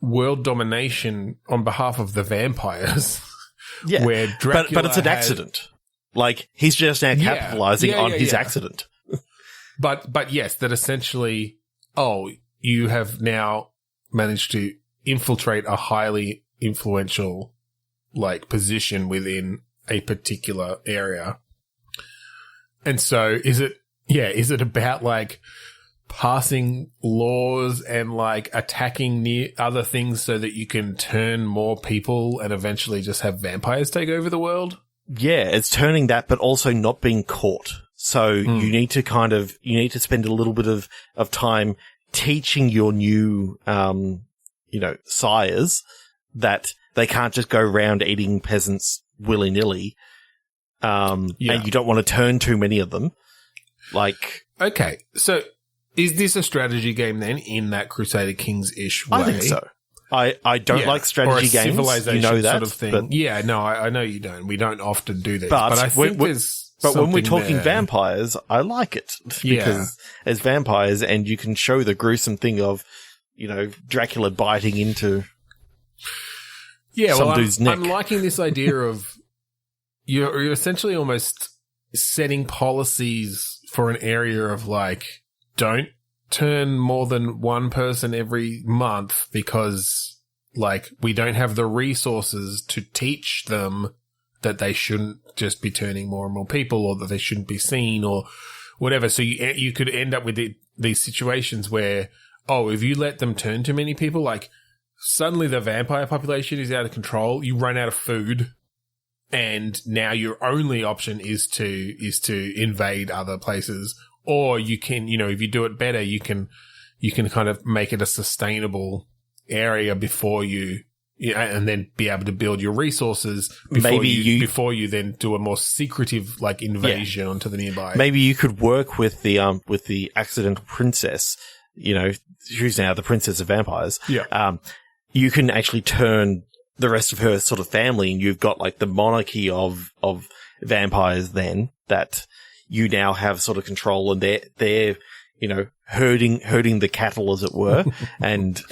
world domination on behalf of the vampires. Yeah, where Dracula but it's an accident. Like, he's just now capitalizing on his accident. But yes, that essentially, you have now managed to infiltrate a highly influential, like, position within a particular area. And so is it about, like, passing laws and, like, attacking near other things so that you can turn more people and eventually just have vampires take over the world? Yeah, it's turning that, but also not being caught. So you need to spend a little bit of time teaching your new, sires that they can't just go around eating peasants willy-nilly. And you don't want to turn too many of them. Like, okay. So Is this a strategy game then in that Crusader Kings-ish way? I think so. I don't like strategy games. Civilization You know that sort of thing. but, yeah, no, I know you don't. We don't often do this. But But I think there's But when we're something talking there. vampires, I like it because as vampires, and you can show the gruesome thing of, Dracula biting into some dude's neck. I'm liking this idea of you're essentially almost setting policies for an area of like, don't turn more than one person every month because like we don't have the resources to teach them that they shouldn't just be turning more and more people, or that they shouldn't be seen, or whatever. So you could end up with these situations where, if you let them turn too many people, like suddenly the vampire population is out of control. You run out of food, and now your only option is to invade other places. Or you can, if you do it better, you can kind of make it a sustainable area before you. Yeah, and then be able to build your resources before you then do a more secretive like invasion onto the nearby. Maybe you could work with the accidental princess, who's now the princess of vampires. Yeah. You can actually turn the rest of her sort of family, and you've got like the monarchy of vampires then that you now have sort of control, and they're herding the cattle, as it were, and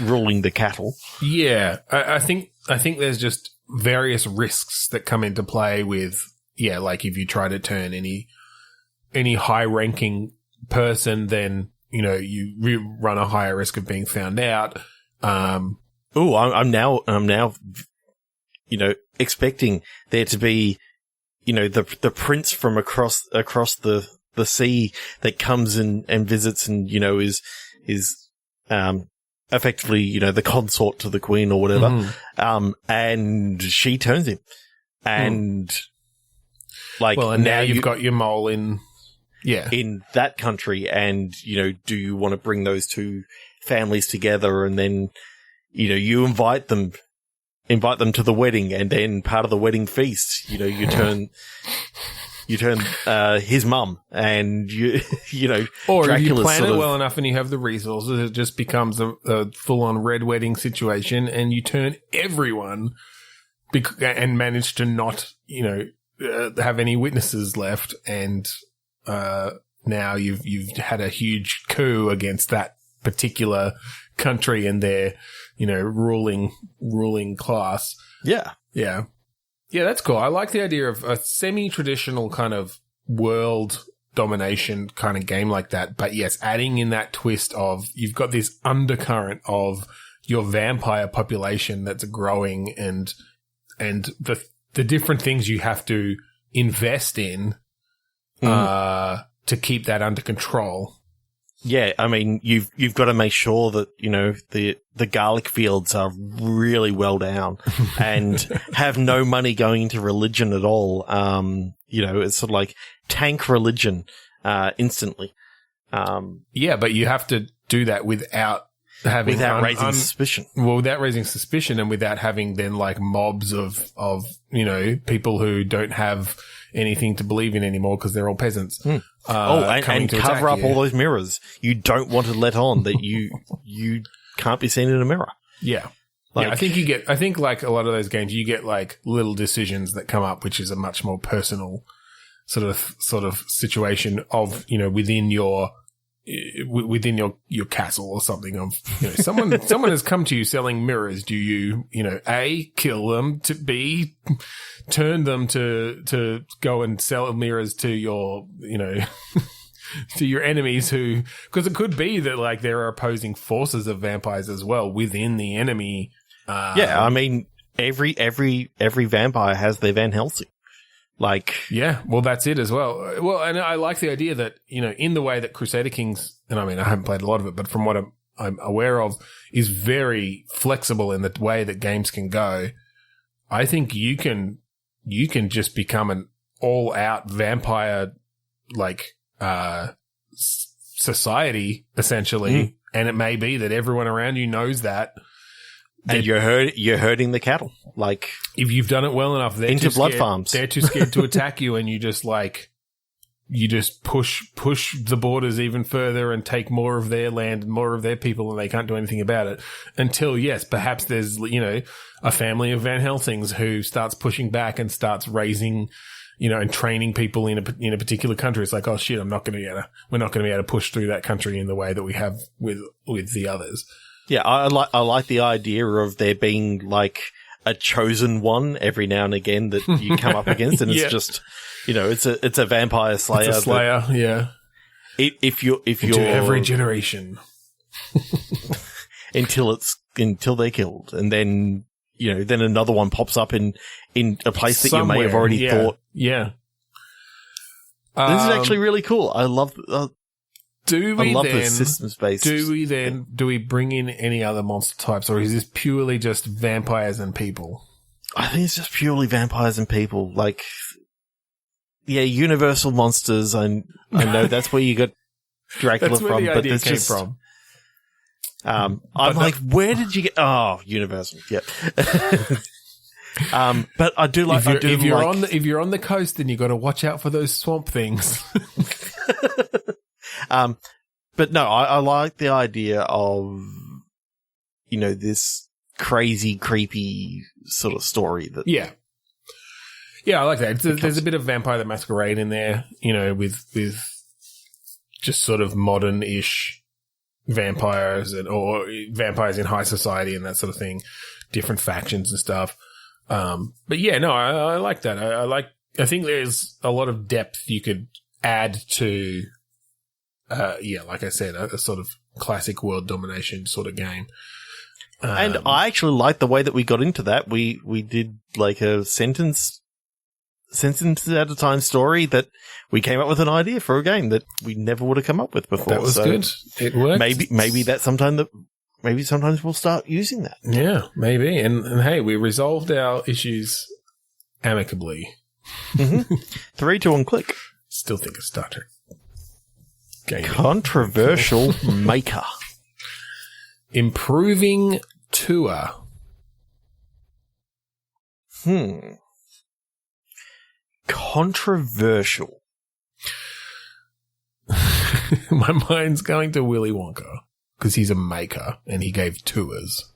ruling the cattle. Yeah, I think there's just various risks that come into play with, like if you try to turn any high-ranking person, then, you run a higher risk of being found out. I'm now, expecting there to be, the prince from across the sea that comes and visits and, is effectively, the consort to the queen or whatever. Mm-hmm. And she turns him. And now you've got your mole in that country. And, do you want to bring those two families together? And then, you invite them to the wedding, and then part of the wedding feast, you turn his mum, and or Dracula's if you plan sort it of, well enough and you have the resources, it just becomes a full-on red wedding situation, and you turn everyone and manage to not have any witnesses left, and now you've had a huge coup against that particular country and their ruling class. Yeah, that's cool. I like the idea of a semi-traditional kind of world domination kind of game like that. But yes, adding in that twist of you've got this undercurrent of your vampire population that's growing, and the different things you have to invest in to keep that under control. Yeah, I mean, you've got to make sure that, the garlic fields are really well down and have no money going into religion at all. It's sort of like tank religion, instantly. But you have to do that without raising suspicion. Well, without raising suspicion, and without having then like mobs of people who don't have anything to believe in anymore because they're all peasants. And cover up all those mirrors. You don't want to let on that you can't be seen in a mirror. Yeah. I think like a lot of those games, you get like little decisions that come up, which is a much more personal sort of situation of, within your castle or something of, someone has come to you selling mirrors. Do you, A, kill them, to B, turn them to go and sell mirrors to your, to your enemies because it could be that like there are opposing forces of vampires as well within the enemy. I mean, every vampire has their Van Helsing. Well, that's it as well. Well, and I like the idea that, in the way that Crusader Kings, and I mean, I haven't played a lot of it, but from what I'm aware of, is very flexible in the way that games can go. I think you can just become an all-out vampire, society, essentially. And it may be that everyone around you knows that. And you're herding the cattle. If you've done it well enough, into blood farms. They're too scared to attack you, and you just you just push the borders even further and take more of their land and more of their people, and they can't do anything about it until, yes, perhaps there's, a family of Van Helsings who starts pushing back and starts raising, and training people in a particular country. It's like, oh shit, we're not going to be able to push through that country in the way that we have with the others. Yeah, I like the idea of there being like a chosen one every now and again that you come up against, and it's just, it's a vampire slayer. It's a slayer, yeah. If you're every generation until they're killed, and then then another one pops up in a place that somewhere, you may have already thought. Yeah, this is actually really cool. I love. The system space. Do we bring in any other monster types, or is this purely just vampires and people? I think it's just purely vampires and people. Like, yeah, universal monsters. I know that's where you got Dracula that's where from, the but idea it's came just from. I'm like, where did you get? Oh, universal. Yep. But I do like. If you're on the coast, then you got to watch out for those swamp things. But no, I like the idea of, this crazy, creepy sort of story that. Yeah. Yeah, I like that. There's a bit of Vampire the Masquerade in there, with just sort of modern-ish vampires or vampires in high society and that sort of thing, different factions and stuff. But yeah, no, I like that. I think there's a lot of depth you could add to, like I said, a sort of classic world domination sort of game. And I actually like the way that we got into that. We did like a sentence at a time story that we came up with an idea for a game that we never would have come up with before. That was good. It worked. Maybe that's maybe sometimes we'll start using that. Yeah, maybe. And hey, we resolved our issues amicably. Mm-hmm. 3-2 on click. Still think of Star Trek. Game. Controversial maker. Improving tour. Controversial. My mind's going to Willy Wonka because he's a maker and he gave tours.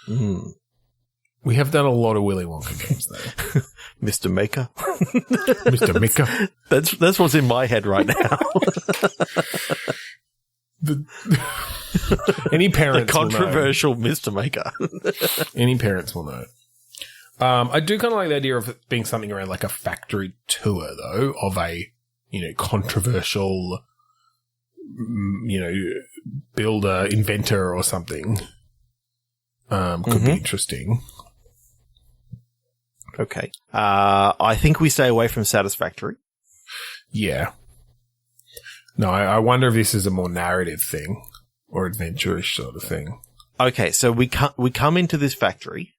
We have done a lot of Willy Wonka games though. Mr. Maker. Mr. Maker. That's what's in my head right now. Any parents the controversial will know. Mr. Maker. Any parents will know. I do kind of like the idea of it being something around like a factory tour, though, of a, controversial, builder, inventor or something. Could be interesting. Okay. I think we stay away from Satisfactory. Yeah. No, I wonder if this is a more narrative thing or adventure-ish sort of thing. Okay, so we come into this factory,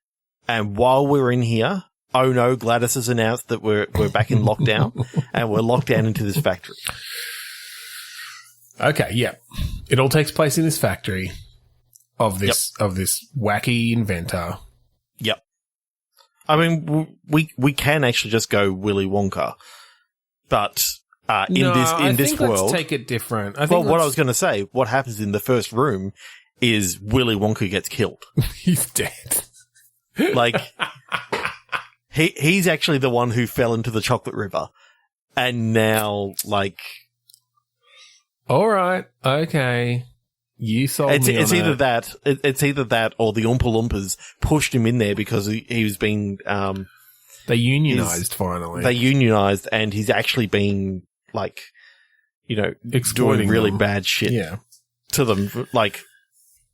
and while we're in here, oh no, Gladys has announced that we're back in lockdown, and we're locked down into this factory. Okay, yeah. It all takes place in this factory of this wacky inventor. Yep. I mean, we can actually just go Willy Wonka, but in this world, let's take it different. What I was going to say, what happens in the first room is Willy Wonka gets killed. He's dead. Like he's actually the one who fell into the chocolate river, and now like, all right, okay. You sold me on it's either that. It's either that or the Oompa Loompas pushed him in there because he was being they unionized finally. They unionized, and he's actually been like, exploiting doing really them. Bad shit to them, like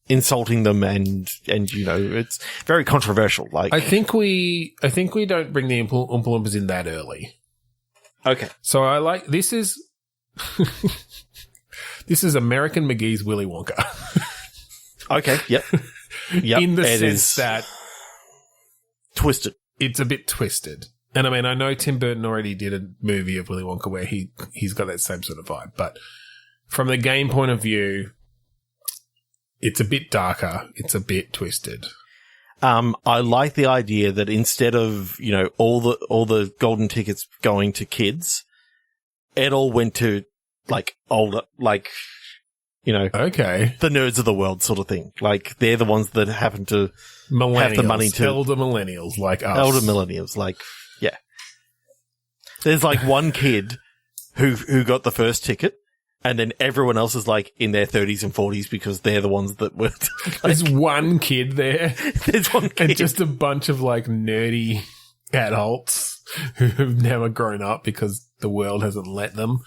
insulting them, and it's very controversial. Like I think we don't bring the Oompa Loompas in that early. Okay, so I like this is. This is American McGee's Willy Wonka. Okay, yep. In the sense that twisted. It's a bit twisted. And I mean, I know Tim Burton already did a movie of Willy Wonka where he's got that same sort of vibe. But from the game point of view, it's a bit darker. It's a bit twisted. I like the idea that instead of, all the golden tickets going to kids, it all went to like older, like, you know, Okay. the nerds of the world sort of thing. Like they're the ones that happen to have the money to elder millennials like us. elder millennials. Like, yeah, there's like one kid who got the first ticket. And then everyone else is like in their 30s and 40s because they're the ones that were. Like, there's one kid there. There's one kid. And just a bunch of like nerdy adults who have never grown up because the world hasn't let them.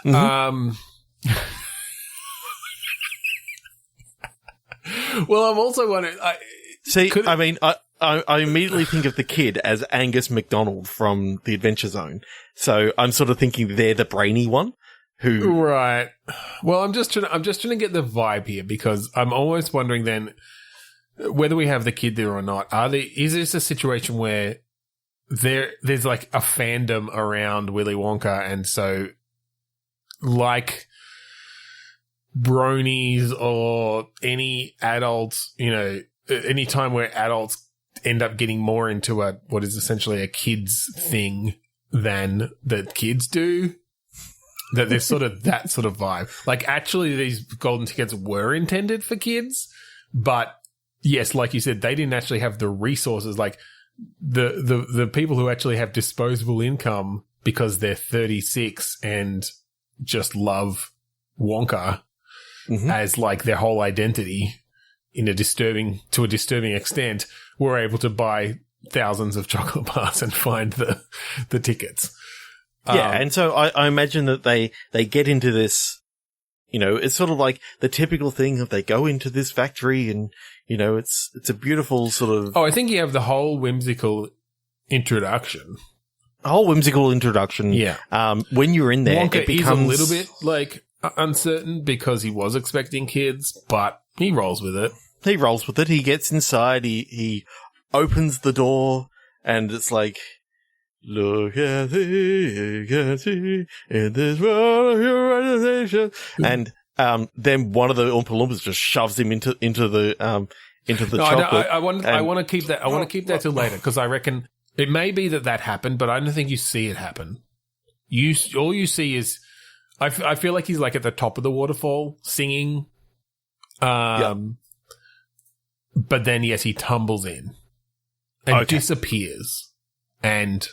Mm-hmm. Well, I'm also wondering. I immediately think of the kid as Angus MacDonald from The Adventure Zone. So I'm sort of thinking they're the brainy one. Right. Well, I'm just trying to get the vibe here because I'm always wondering then whether we have the kid there or not. Is this a situation where there's like a fandom around Willy Wonka, and so like bronies or any adults, you know, any time where adults end up getting more into what is essentially a kids thing than the kids do. That there's sort of that sort of vibe. Like, actually, these golden tickets were intended for kids, but yes, like you said, they didn't actually have the resources. Like the people who actually have disposable income because they're 36 and just love Wonka as like their whole identity to a disturbing extent, were able to buy thousands of chocolate bars and find the tickets. Yeah, and so I imagine that they get into this, you know, it's sort of like the typical thing of they go into this factory and, you know, it's a beautiful sort of... Oh, I think you have the whole whimsical introduction. Yeah. When you're in there, Wonka it becomes... is a little bit, like, uncertain because he was expecting kids, but he rolls with it. He rolls with it. He gets inside, he opens the door, and it's like... Look at you can see in this world of your organization. And then one of the Oompa Loompas just shoves him into the chocolate. I want to keep that. I want to keep that till later because I reckon it may be that happened, but I don't think you see it happen. All you see is I feel like he's like at the top of the waterfall singing. But then yes, he tumbles in and disappears and.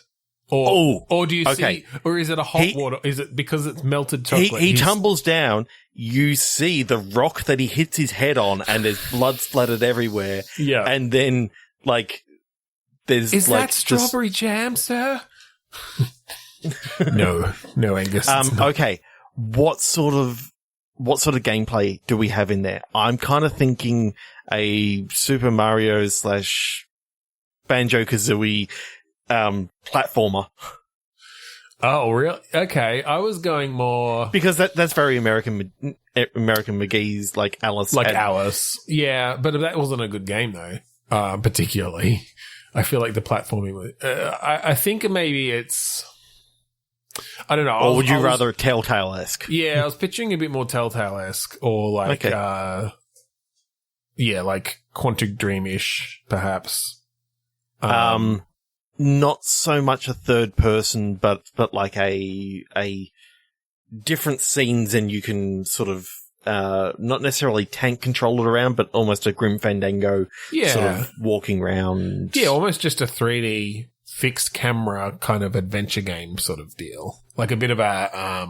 Or do you see, or is it a hot water? Is it because it's melted chocolate? He tumbles down. You see the rock that he hits his head on, and there's blood splattered everywhere. Yeah, and then like there's is like that strawberry jam, sir? No, Angus. Okay, what sort of gameplay do we have in there? I'm kind of thinking a Super Mario / Banjo-Kazooie platformer. Oh, really? Okay, I was going more because that's very American McGee's like Alice. Alice, yeah, but that wasn't a good game though. Particularly, I feel like the platforming was. I think maybe it's. I don't know. Or would you rather Telltale-esque? Yeah, I was picturing a bit more Telltale-esque, or like, like Quantic Dream-ish, perhaps. Not so much a third person, but like a different scenes, and you can sort of not necessarily tank control it around, but almost a Grim Fandango sort of walking around. Yeah, almost just a 3D fixed camera kind of adventure game sort of deal, like a bit of a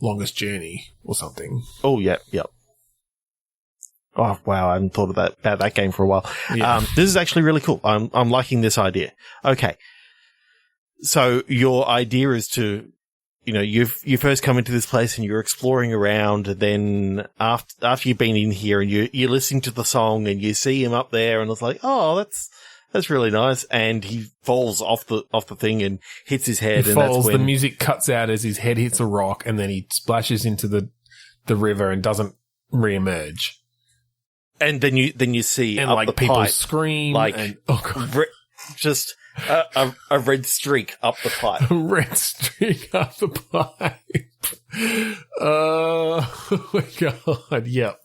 Longest Journey or something. Oh, yeah. Oh, wow, I hadn't thought about that game for a while. Yeah. This is actually really cool. I'm liking this idea. Okay. So your idea is to, you know, you first come into this place and you're exploring around, and then after you've been in here and you're listening to the song and you see him up there and it's like, oh, that's really nice. And he falls off the thing and hits his head. That's when the music cuts out as his head hits a rock, and then he splashes into the river and doesn't reemerge. And then you see and up like the people pipe, scream, like and, oh God. Just a red streak up the pipe. A red streak up the pipe. Oh my God! Yep.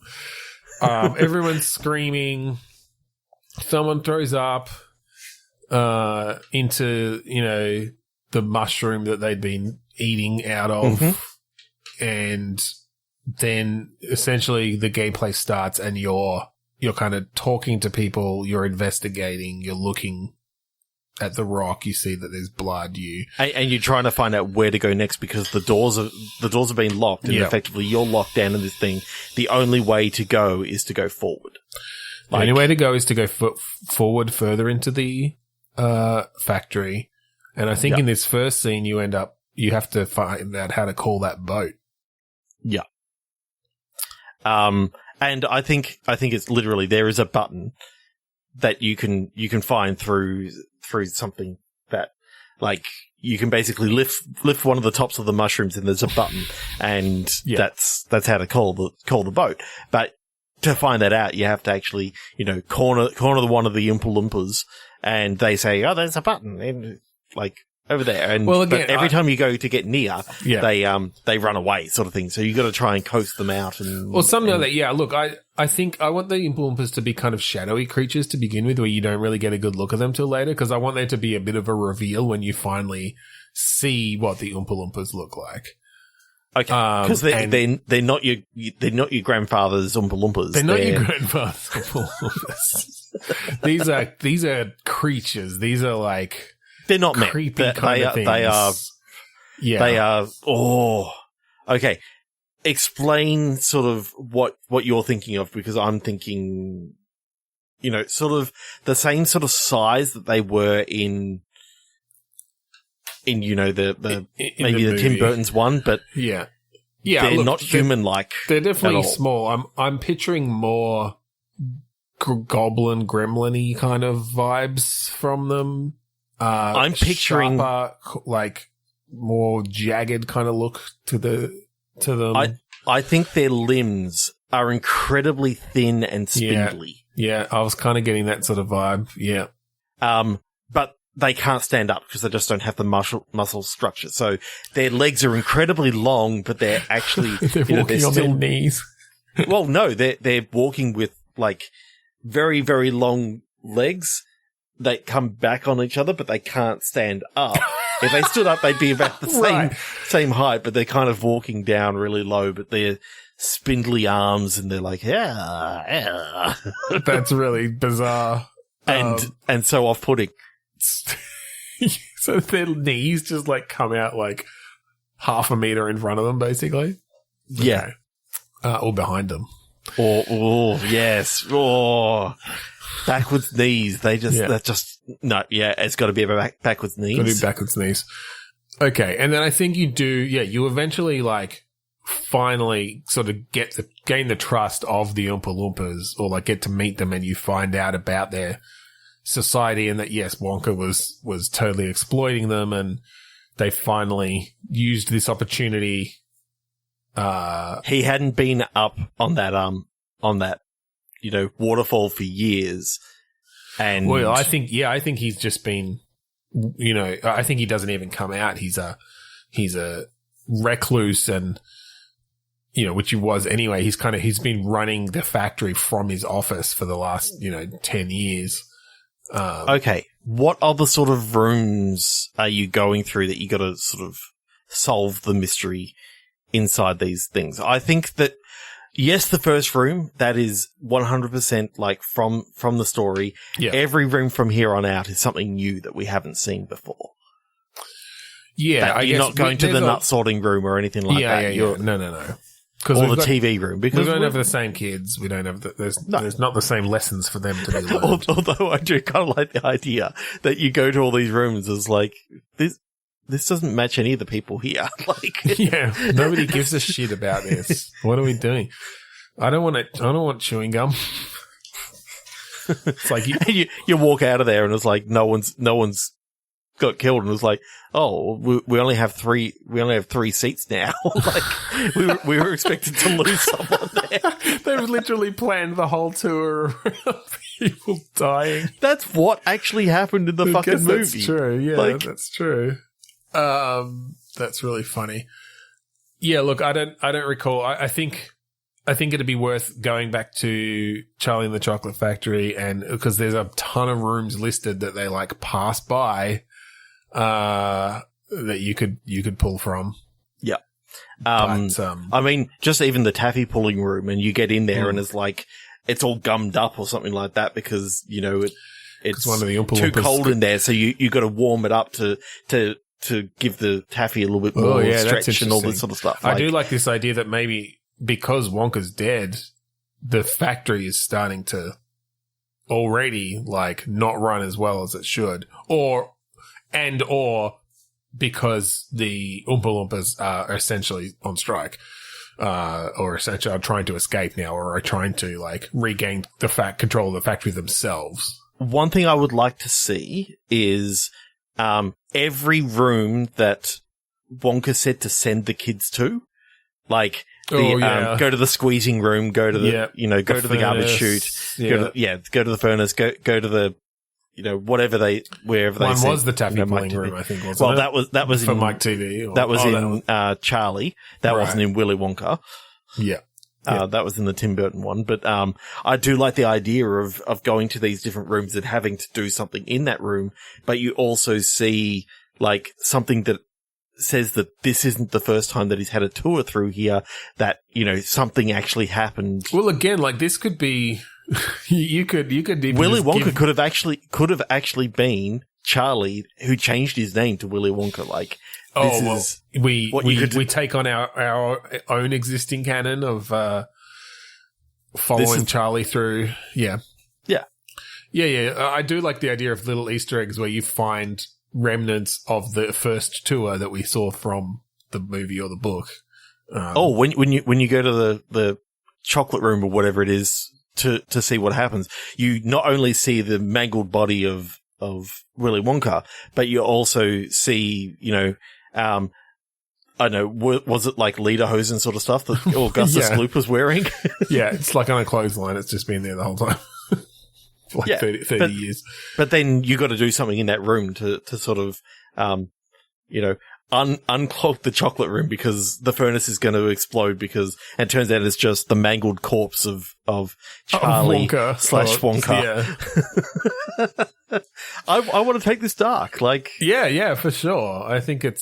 Everyone's screaming. Someone throws up into mushroom that they'd been eating out of, and then essentially the gameplay starts, and you're kind of talking to people, you're investigating, you're looking at the rock, you see that there's blood, and you're trying to find out where to go next because the doors have been locked, and effectively you're locked down in this thing. The only way to go is to go forward. The only way to go is to go forward further into the factory. And I think in this first scene, you have to find out how to call that boat. Yeah. And I think it's literally there is a button that you can find through something that, like, you can basically lift one of the tops of the mushrooms and there's a button, and that's how to call the boat. But to find that out, you have to actually, corner one of the Oompa Loompas, and they say, "Oh, there's a button," and like over there. And but every time you go to get near, they run away, sort of thing. So you got to try and coast them out, or something like that. Yeah, look, I think I want the Oompa Loompas to be kind of shadowy creatures to begin with, where you don't really get a good look at them till later, because I want there to be a bit of a reveal when you finally see what the Oompa Loompas look like. Okay, because they're not your grandfather's Oompa Loompas. They're not your grandfather's Oompa Loompas. These are creatures. These are like they're not creepy kind of things. They are. Oh, okay. Explain sort of what you're thinking of, because I'm thinking, sort of the same sort of size that they were in the maybe the Tim Burton's one, but they're not human-like. They're definitely small. I'm picturing more goblin, gremlin-y kind of vibes from them. I'm picturing sharper, like more jagged kind of look to them. I think their limbs are incredibly thin and spindly. Yeah, I was kind of getting that sort of vibe. Yeah. But they can't stand up because they just don't have the muscle structure. So their legs are incredibly long, but they're actually they're walking on their knees. Well, no, they're walking with like very, very long legs that come back on each other, but they can't stand up. If they stood up, they'd be about the same height, but they're kind of walking down really low, but they're spindly arms, and they're like, yeah. That's really bizarre. And so off-putting. So their knees just like come out like half a meter in front of them, basically. Yeah. Okay. Or behind them. Yes. Backwards knees. It's got to be backwards knees. Got to be backwards knees. Okay. And then I think you eventually like finally sort of gain the trust of the Oompa Loompas, or like get to meet them, and you find out about their society, and that yes, Wonka was totally exploiting them, and they finally used this opportunity. He hadn't been up on that waterfall for years, and I think he's just been, I think he doesn't even come out. He's a recluse, and which he was anyway. He's been running the factory from his office for the last 10 years. Okay, what other sort of rooms are you going through that you got to sort of solve the mystery inside these things? I think that, yes, the first room, that is 100% like from the story. Yeah. Every room from here on out is something new that we haven't seen before. Yeah, you're not going to the nut sorting room or anything like that. Yeah. No. Or the TV room. Because we don't have the same kids. We don't have there's not the same lessons for them to be learned. Although I do kind of like the idea that you go to all these rooms as like, this doesn't match any of the people here. Like, yeah, nobody gives a shit about this. What are we doing? I don't want chewing gum. It's like you walk out of there and it's like no one's got killed, and it's like, oh, we only have three seats now. Like we were expected to lose someone there. They've literally planned the whole tour of people dying. That's what actually happened in the fucking movie. That's true. Yeah, that's true. That's really funny. Yeah, look, I don't recall. I think it'd be worth going back to Charlie and the Chocolate Factory, and because there's a ton of rooms listed that they like pass by. that you could pull from. Yeah. But, I mean, just even the taffy pulling room, and you get in there and it's like, it's all gummed up or something like that because, you know, it's one of the Oompa too Loompas cold in there. So you got to warm it up to give the taffy a little bit more stretch and all this sort of stuff. I do like this idea that maybe because Wonka's dead, the factory is starting to already like not run as well as it should, or because the Oompa Loompas are essentially on strike. Or essentially are trying to escape now, or are trying to like regain control of the factory themselves. One thing I would like to see is every room that Wonka said to send the kids to, like go to the squeezing room, go to the go to the garbage chute, go to the furnace, go to the wherever they One said, was the taffy pulling room, I think. Well, that was for in Mike TV. That was in Charlie. That wasn't in Willy Wonka. Yeah. That was in the Tim Burton one. But I do like the idea of going to these different rooms and having to do something in that room, but you also see like something that says that this isn't the first time that he's had a tour through here, that, something actually happened. Well, again, like this could be you could even Willy Wonka could have actually been Charlie who changed his name to Willy Wonka. Like, we take on our own existing canon of following Charlie through. Yeah. I do like the idea of little Easter eggs where you find remnants of the first tour that we saw from the movie or the book. When you go to the chocolate room or whatever it is to see what happens, you not only see the mangled body of Willy Wonka, but you also see, I don't know, was it like lederhosen sort of stuff that Augustus Gloop was wearing? Yeah, it's like on a clothesline. It's just been there the whole time. For 30 years. But then you got to do something in that room to sort of, unclog the chocolate room because the furnace is going to explode and it turns out it's just the mangled corpse of Charlie /Wonka. Yeah. I want to take this dark. Like, yeah, for sure. I think it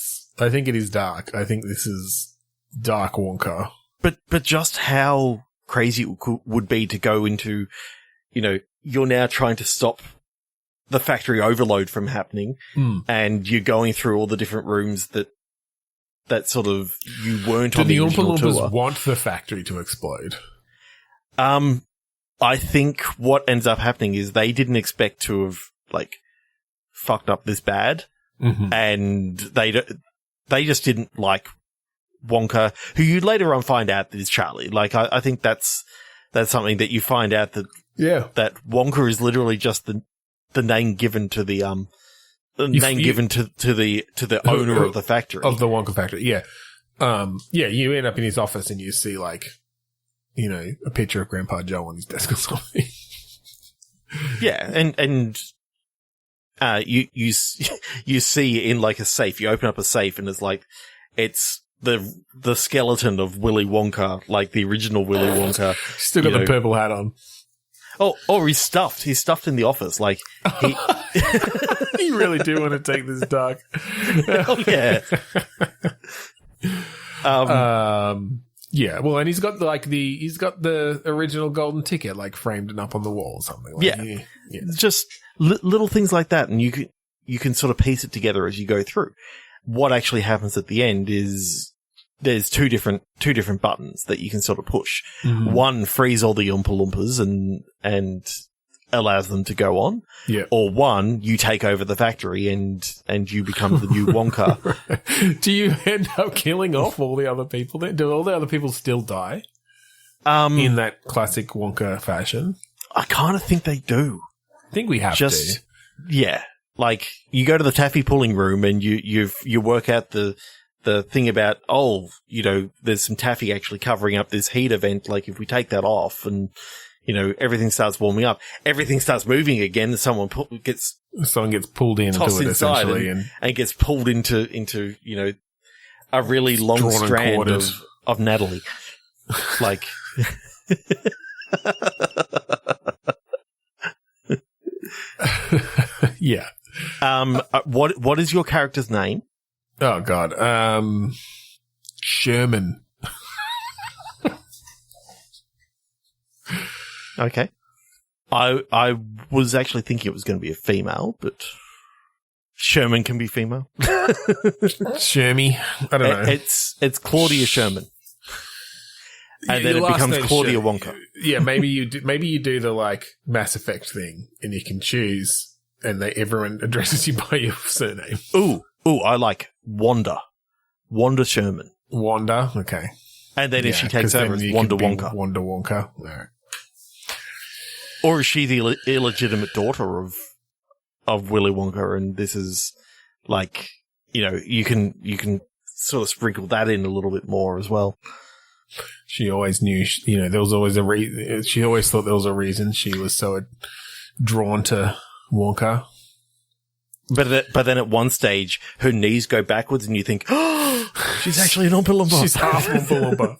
is dark. I think this is dark Wonka. But just how crazy it would be to go into, you're now trying to stop the factory overload from happening, and you're going through all the different rooms that sort of you weren't on the original tour. Do the Oompa Loompas want the factory to explode? I think what ends up happening is they didn't expect to have like fucked up this bad, and they just didn't like Wonka, who you later on find out is Charlie. Like I think that's something that you find out that Wonka is literally just the name given to the given to the owner of the factory, of the Wonka factory. Yeah. You end up in his office and you see like, a picture of Grandpa Joe on his desk or something. Yeah. And you see in like a safe, you open up a safe and it's the skeleton of Willy Wonka, like the original Willy Wonka. Still got the purple hat on. Oh, he's stuffed. He's stuffed in the office. Like, you really do want to take this dark. Oh, yeah. Yeah. Well, and he's got the original golden ticket, like framed and up on the wall or something. Like, Just little things like that. And you can sort of piece it together as you go through. What actually happens at the end is there's two different buttons that you can sort of push. Mm-hmm. One frees all the Oompa Loompas and allows them to go on. Yeah. Or one, you take over the factory and you become the new Wonka. Right. Do you end up killing off all the other people then? Do all the other people still die? In that classic Wonka fashion? I kind of think they do. I think we have to. Yeah. Like, you go to the taffy pulling room and you work out the thing about, there's some taffy actually covering up this heat event. Like, if we take that off and, everything starts warming up, everything starts moving again. Someone gets pulled into it essentially and gets pulled into, a really long strand of Natalie. Like, yeah. What is your character's name? Oh, God. Sherman. Okay. I was actually thinking it was going to be a female, but Sherman can be female. Shermy. I don't know. It's Claudia Sherman. And then it becomes Claudia Wonka. Yeah, maybe you do the like Mass Effect thing, and you can choose, and everyone addresses you by your surname. Ooh, I like Wanda Sherman. Wanda, okay. And then if she takes over, it's Wanda Wonka. Wanda Wonka. All right. Or is she the illegitimate daughter of Willy Wonka? And this is like, you can sort of sprinkle that in a little bit more as well. She always knew, there was always a reason. She always thought there was a reason she was so drawn to Wonka. But then at one stage, her knees go backwards and you think, oh, she's actually an Oompa Loompa. She's half Oompa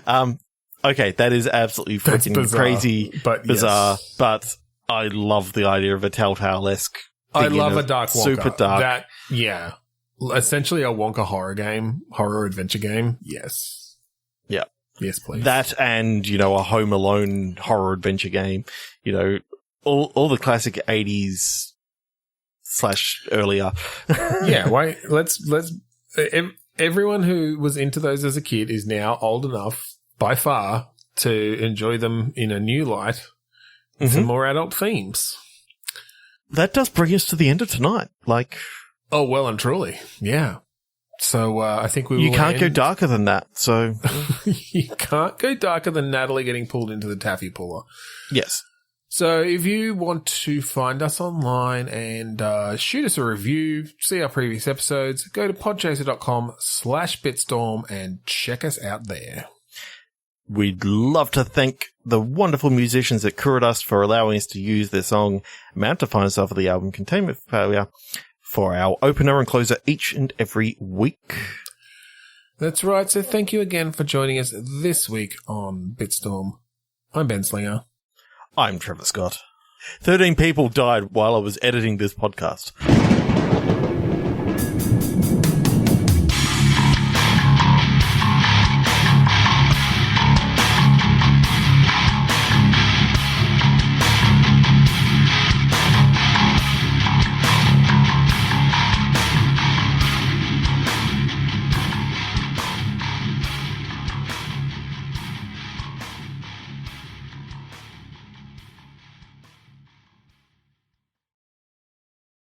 Loompa. Okay, that is absolutely freaking crazy, bizarre, yes. But I love the idea of a Telltale-esque. I love a dark Wonka. Super dark. Yeah. Essentially a Wonka horror adventure game. Yes. Yeah. Yes, please. That and, a Home Alone horror adventure game. All the classic 80s / earlier. Yeah, wait, let's everyone who was into those as a kid is now old enough by far to enjoy them in a new light with some more adult themes. That does bring us to the end of tonight. Oh, well and truly. Yeah. So I think we will You can't go darker than that, so... You can't go darker than Natalie getting pulled into the taffy puller. Yes. So if you want to find us online and shoot us a review, see our previous episodes, go to podchaser.com/bitstorm and check us out there. We'd love to thank the wonderful musicians at Kuridas for allowing us to use their song Mount to Find Yourself of the album Containment Failure for our opener and closer each and every week. That's right. So thank you again for joining us this week on Bitstorm. I'm Ben Slinger. I'm Trevor Scott. 13 people died while I was editing this podcast.